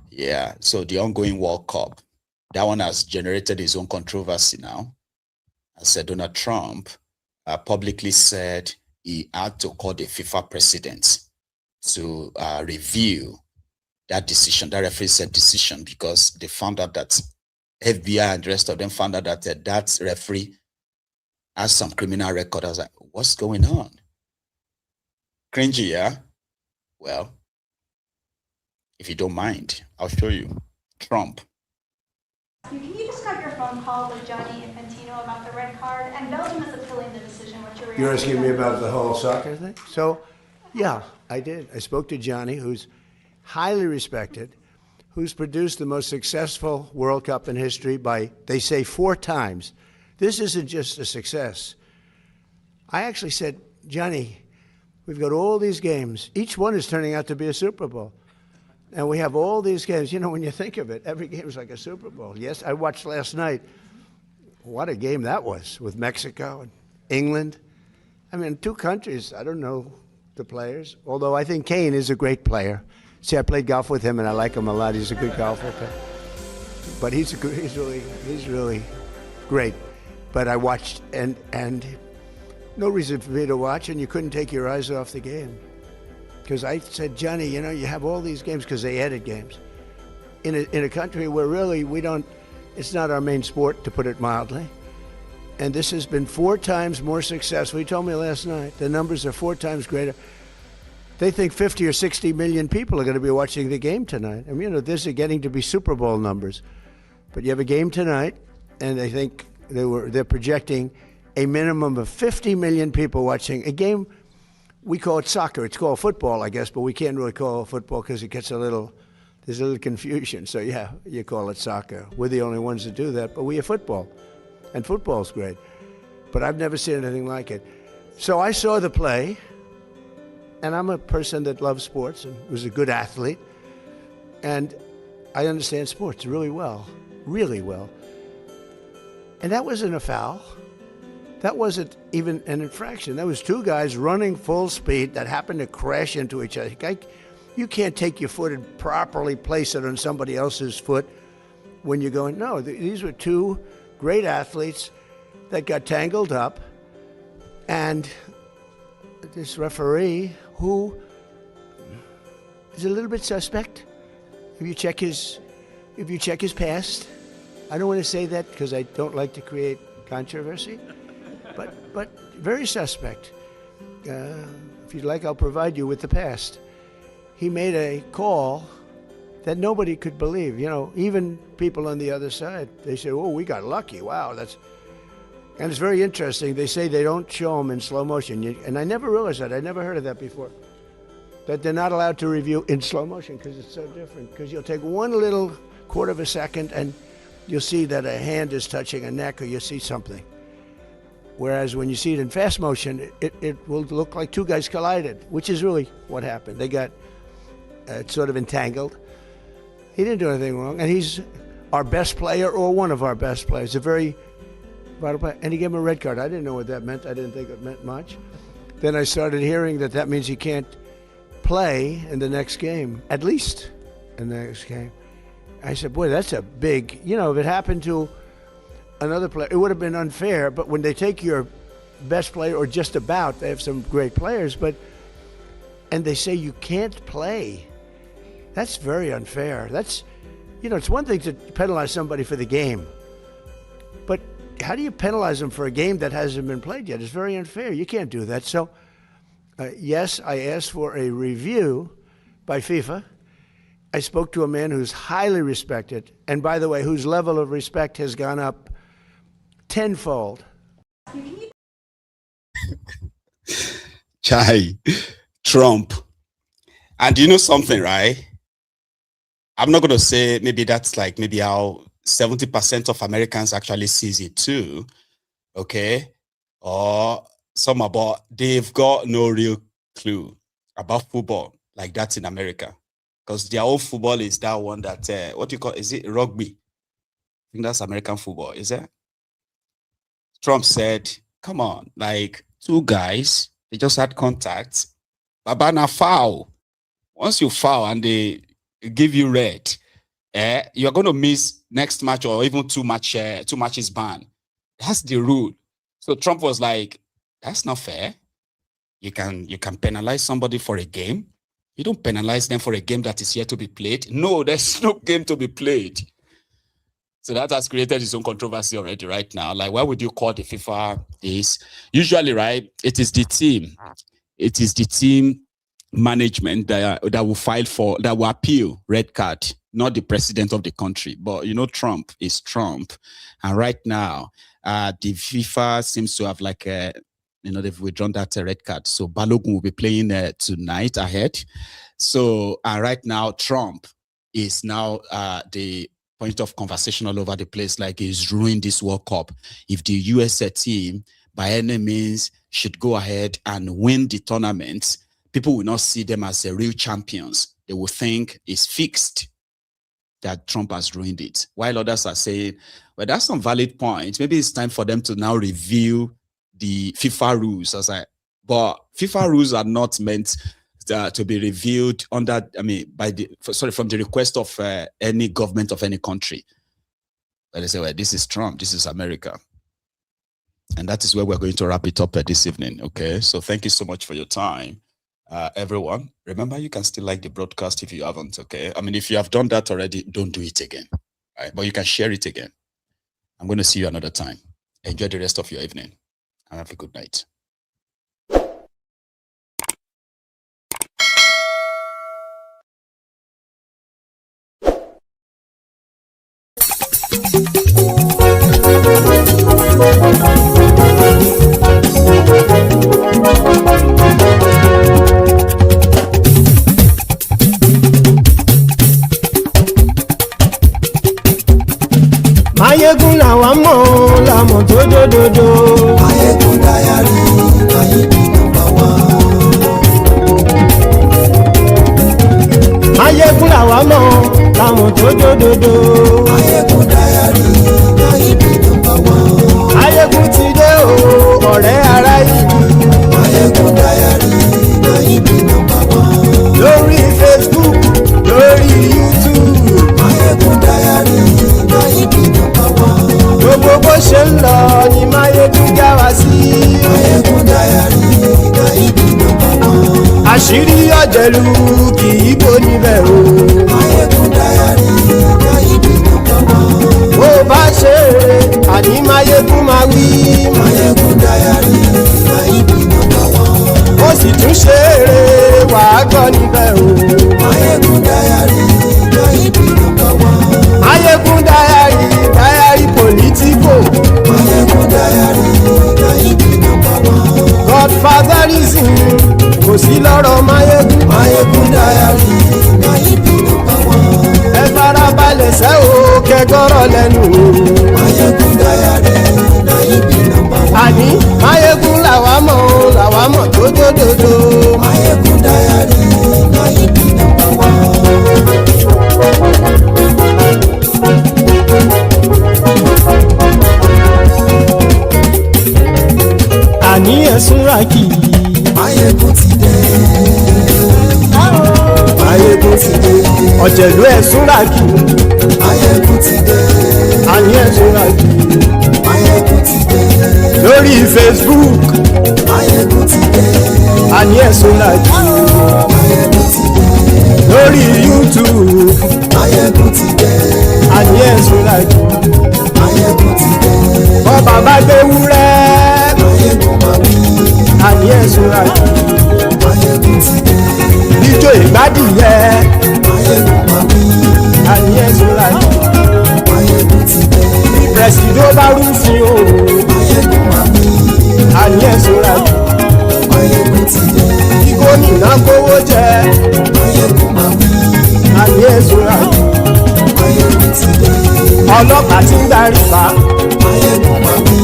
Yeah. So the ongoing World Cup, that one has generated his own controversy now. I said Donald Trump publicly said he had to call the FIFA president to review that decision, that referee said decision, because they found out that FBI and the rest of them found out that that referee has some criminal record. I was like, what's going on? Cringy, yeah? Well, if you don't mind, I'll show you. Trump. Can you describe your phone call with Johnny Infantino about the red card? And Belgium is appealing the decision. What's your reaction? You're asking me about the whole soccer thing? So, yeah, I did. I spoke to Johnny, who's highly respected, who's produced the most successful World Cup in history by, they say, 4 times. This isn't just a success. I actually said, Johnny, we've got all these games. Each one is turning out to be a Super Bowl. And we have all these games. You know, when you think of it, every game is like a Super Bowl. Yes, I watched last night. What a game that was with Mexico and England. I mean, 2 countries, I don't know the players, although I think Kane is a great player. See, I played golf with him, and I like him a lot. He's a good golfer. But he's really great. But I watched, and no reason for me to watch, and you couldn't take your eyes off the game. Because I said, Johnny, you know, you have all these games, because they added games. In a country where really it's not our main sport, to put it mildly. And this has been 4 times more successful. He told me last night, the numbers are 4 times greater. They think 50 or 60 million people are going to be watching the game tonight. I mean, you know, this is getting to be Super Bowl numbers. But you have a game tonight, and they think they're projecting a minimum of 50 million people watching a game. We call it soccer. It's called football, I guess, but we can't really call it football because it gets there's a little confusion. So yeah, you call it soccer. We're the only ones that do that, but we have football, and football's great. But I've never seen anything like it. So I saw the play, and I'm a person that loves sports and was a good athlete, and I understand sports really well, really well. And that wasn't a foul. That wasn't even an infraction. That was 2 guys running full speed that happened to crash into each other. You can't take your foot and properly place it on somebody else's foot when you're going, no, these were 2 great athletes that got tangled up, and this referee, who is a little bit suspect, if you check his past, I don't want to say that because I don't like to create controversy, but very suspect. If you'd like, I'll provide you with the past. He made a call that nobody could believe. You know, even people on the other side, they say, oh, we got lucky. Wow, and it's very interesting. They say they don't show them in slow motion. And I never realized that. I never heard of that before. That they're not allowed to review in slow motion because it's so different. Because you'll take 1 little quarter of a second and you'll see that a hand is touching a neck, or you'll see something. Whereas when you see it in fast motion, it will look like 2 guys collided, which is really what happened. They got sort of entangled. He didn't do anything wrong, and he's our best player, or one of our best players, a very vital player, and he gave him a red card. I didn't know what that meant. I didn't think it meant much. Then I started hearing that means he can't play in the next game, at least in the next game. I said, boy, that's a big, if it happened to another player, it would have been unfair, but when they take your best player, or just about, they have some great players, and they say you can't play, that's very unfair. That's, it's one thing to penalize somebody for the game, but how do you penalize them for a game that hasn't been played yet? It's very unfair. You can't do that. So, yes, I asked for a review by FIFA. I spoke to a man who's highly respected, and by the way, whose level of respect has gone up tenfold. Chai, Trump. And you know something, right? I'm not going to say maybe that's like maybe how 70% of Americans actually sees it too, okay? Or some about, they've got no real clue about football like that in America. Because their own football is that one that, what do you call, is it rugby? I think that's American football, is it? Trump said, come on, like, Two guys, they just had contact. Baba na foul. Once you foul and they give you red, you're going to miss next match or even two matches ban. That's the rule. So Trump was like, that's not fair. You can penalize somebody for a game. You don't penalize them for a game that is yet to be played. No, there's no game to be played. So that has created its own controversy already right now. Like, why would you call the FIFA this? Usually, right, it is the team. It is the team management that will appeal red card, not the president of the country. But, you know, Trump is Trump. And right now, the FIFA seems to have they've withdrawn that red card. So Balogun will be playing tonight ahead. So right now, Trump is now the point of conversation all over the place, like he's ruined this World Cup. If the USA team, by any means, should go ahead and win the tournament, people will not see them as the real champions. They will think it's fixed that Trump has ruined it. While others are saying, well, that's some valid points. Maybe it's time for them to now review the FIFA rules. But FIFA rules are not meant to be reviewed from the request of any government of any country. But they say, well, this is Trump, this is America. And that is where we're going to wrap it up this evening. Okay, so thank you so much for your time, everyone. Remember, you can still like the broadcast if you haven't. Okay, I mean, if you have done that already, don't do it again. Right? But you can share it again. I'm going to see you another time. Enjoy the rest of your evening and have a good night. Maiyegun làwa mọ̀ làmọ̀ tó dòdòdò. Maiyegun dayari Maiyegun number one. Maiyegun làwa mọ̀ làmọ̀ tó dòdòdò. Maiyegun dayari Maiyegun number one. Maiyegun ti dé o ọ̀rẹ́ ara yìí. Maiyegun dayari Maiyegun number one. Lórí Facebook, lórí YouTube. Maiyegun dayari Maiyegun number one. Gbogbo bó ṣe ń lọ ni Maiyegun já wa sí. Maiyegun dayari Maiyegun number one. Àṣírí ọ̀jẹ̀lú kì í bò níbẹ̀ o. Maiyegun dayari Maiyegun number one. Bó bá ṣe eré àní Maiyegun máa wí. Maiyegun dayari Maiyegun number one. Ó sì tún ṣe eré wàá gbọ́ níbẹ̀ o. Maiyegun dayari Maiyegun number one. Maiyegun dayari Politico. Maiyegun dayari Maiyegun number one. Godfatherism kò sí lọ́rọ̀ Maiyegun. Maiyegun dayari Maiyegun number one. Ẹ farabalẹ̀ sẹ́ o kẹgọ́rọ̀ lẹ́nu. Maiyegun dayari Maiyegun number one. Àní Maiyegun làwa mọ̀ tó dòdòdò. Maiyegun dayari Maiyegun number one. Àní ẹ̀sùn rákì. Maiyegun ti dé. Maiyegun ti dé. Ọ̀jẹ̀lú ẹ̀sùn rákì. Maiyegun ti dé. Àní ẹ̀sùn rákì. Maiyegun ti dé. Lórí Facebook. Maiyegun ti dé. Àní ẹ̀sùn rákì. Maiyegun ti dé. Lórí YouTube. Maiyegun ti dé. Àní ẹ̀sùn rákì. Maiyegun ti dé. Bọ́ bàbá gbé wúrẹ́. Maiyegun máa wí. Àní ẹ̀sùn rákì. Maiyegun ti dé. Ijó ìgbádìyẹ. Maiyegun máa wí. Àní ẹ̀sùn rákì. Maiyegun ti dé. Bí pẹ̀sìdó bá rúfin o. Maiyegun máa wí. Àní ẹ̀sùn rákì. Maiyegun ti dé. Bí gómìnà kówó jẹ. Maiyegun máa wí. Àní ẹ̀sùn rákì. Maiyegun ti dé. Ọlọ́pàá ti ń darí bá. Maiyegun máa wí.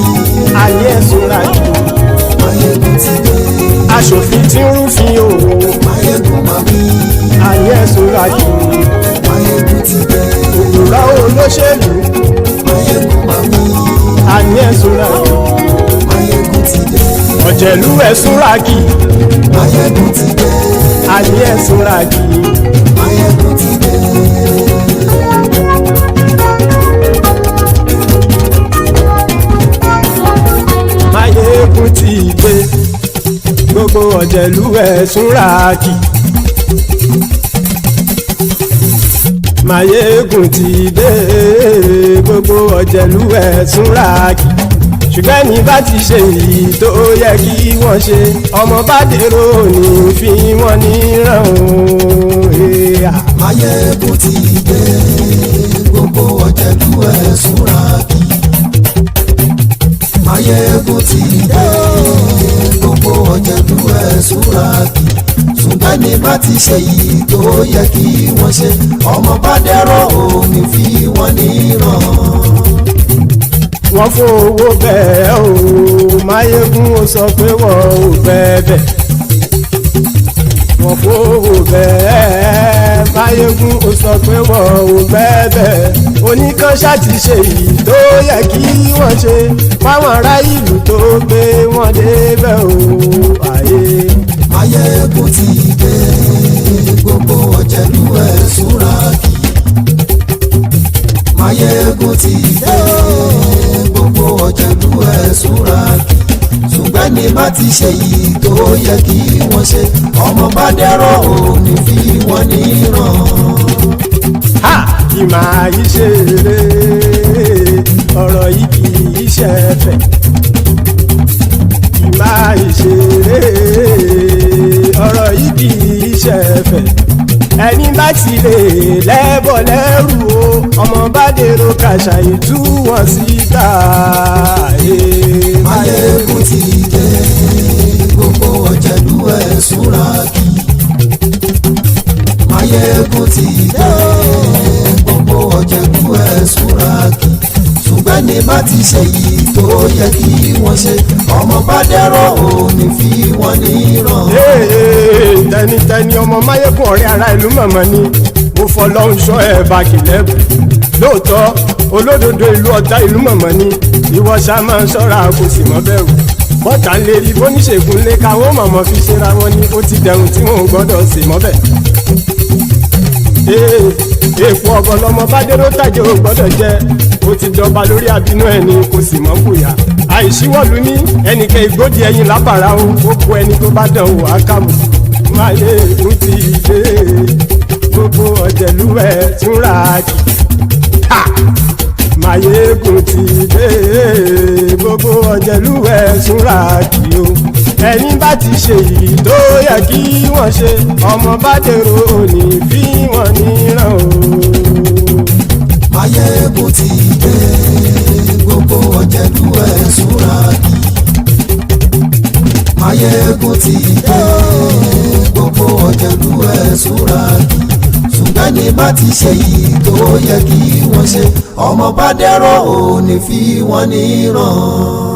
Àní ẹ̀sùn rákì. Maiyegun ti dé. Aṣòfin tí ń rúfin o. Maiyegun máa wí. Àní ẹ̀sùn rákì. Maiyegun ti dé. Òpùrọ́ olóṣèlú. Maiyegun máa wí. Àní ẹ̀sùn rákì. Maiyegun ti dé. ọ̀jẹ̀lú ẹ̀ súnra kì. Maiyegun ti dé. Àní ẹ̀ súnra kì. Maiyegun ti dé. Maiyegun ti dé. Gbogbo ọ̀jẹ̀lú ẹ̀ súnra kì. Maiyegun ti dé. Gbogbo ọ̀jẹ̀lú ẹ̀ súnra kì. Ṣùgbọ́n ní bá ti ṣe èyí tó yẹ kí wọ́n ṣe ọmọ bá dèrò ní fi wọ́n níran o. Maiyegun ti dé. Gbogbo ọ̀jẹ̀lú ẹ̀ súnra kì. Maiyegun ti dé. Gbogbo ọ̀jẹ̀lú ẹ̀ súnra kì. Ṣùgbọ́n ní bá ti ṣe èyí tó yẹ kí wọ́n ṣe ọmọ bá dèrò ní fi wọ́n níran. Wọ́n fowó bẹ́ẹ̀ o Maiyegun ó sọ pé wọ́n ò fẹ́ bẹ̀. Wọ́n fowó bẹ́ẹ̀ Maiyegun ó sọ pé wọ́n ò fẹ́ bẹ̀. Oníkan ṣáàtì ṣe èyí tó yẹ kí wọ́n ṣe fáwọn ará ìlú tó gbé wọn débẹ̀ o. Maiyegun ti dé. Gbogbo ọ̀jẹ̀lú ẹ̀ súnra kì. Maiyegun ti dé. Gbogbo ọ̀jẹ̀lú ẹ̀ súnra kì. Ṣùgbọ́n ní bá ti ṣe yìí tó yẹ kí wọ́n ṣe ọmọ bá dẹ́rọ̀ ò ní fi wọ́n níran. Kì máa yí ṣeré ọ̀rọ̀ yìí kì í ṣẹ̀fẹ̀. Kì máa yí ṣeré ọ̀rọ̀ yìí kì í ṣẹ̀fẹ̀. Ẹni bá ti lè lẹ́bọ̀ lẹ́rù o ọmọ bá dèrò kàṣàyè tú wọn síta. Maiyegun ti dé. Gbogbo ọ̀jẹ̀lú ẹ̀ súnra kì. Maiyegun ti dé. Gbogbo ọ̀jẹ̀lú ẹ̀ súnra kì. Ṣùgbọ́n ní bá ti ṣe yìí tó yẹ kí wọ́n ṣe ọmọ bá dẹ́rọ̀ ò ní fi wọ́n níran. Tẹnitẹni ọmọ Maiyegun ọ̀rẹ́ ara ìlú mọ̀mọ́ ni mo fọlọ́hún ṣọ́ ẹ̀ báàkì lẹ́bù. Lóòótọ́ olódodo ìlú ọ̀tá ìlú mọ̀mọ́ ni ìwọ ṣá máa ń ṣọ́ra kò sì mọ́ bẹ̀rù. Bọ́tà ń lérí bóníṣègùn lé káwọ́ mọ̀mọ́ fi ṣera wọn ni ó ti dẹrùn tí wọn ò gbọ́dọ̀ sì mọ́ bẹ̀. Èèpo ọ̀gọ̀lọ́mọ bá dérò tàjẹ́ ò gbọ́dọ̀ jẹ́ ó ti jọba lórí àbínú ẹni kò sì mọ́ bùyà. Àìsíwọ́lu ní ẹnìkẹ́ ìgbódì ẹyin lábàrá o ó kó ẹni tó bá dán o àkàmù. Maiyegun ti dé. Gbogbo ọ̀jẹ̀lú ẹ̀ túnra kì. Maiyegun ti dé. Gbogbo ọ̀jẹ̀lú ẹ̀ túnra kì o. Ẹni bá ti ṣe yìí tó yẹ kí wọ́n ṣe ọmọ bá dèrò òní fi wọ́n níran o. Maiyegun ti dé. Gbogbo ọ̀jẹ̀lú ẹ̀ súnra kì. Maiyegun ti dé. Gbogbo ọ̀jẹ̀lú ẹ̀ súnra kì. Ṣùgbọ́n ní bá ti ṣe yìí tó yẹ kí wọ́n ṣe ọmọ bá dẹ́rọ̀ ò ní fi wọ́n níran.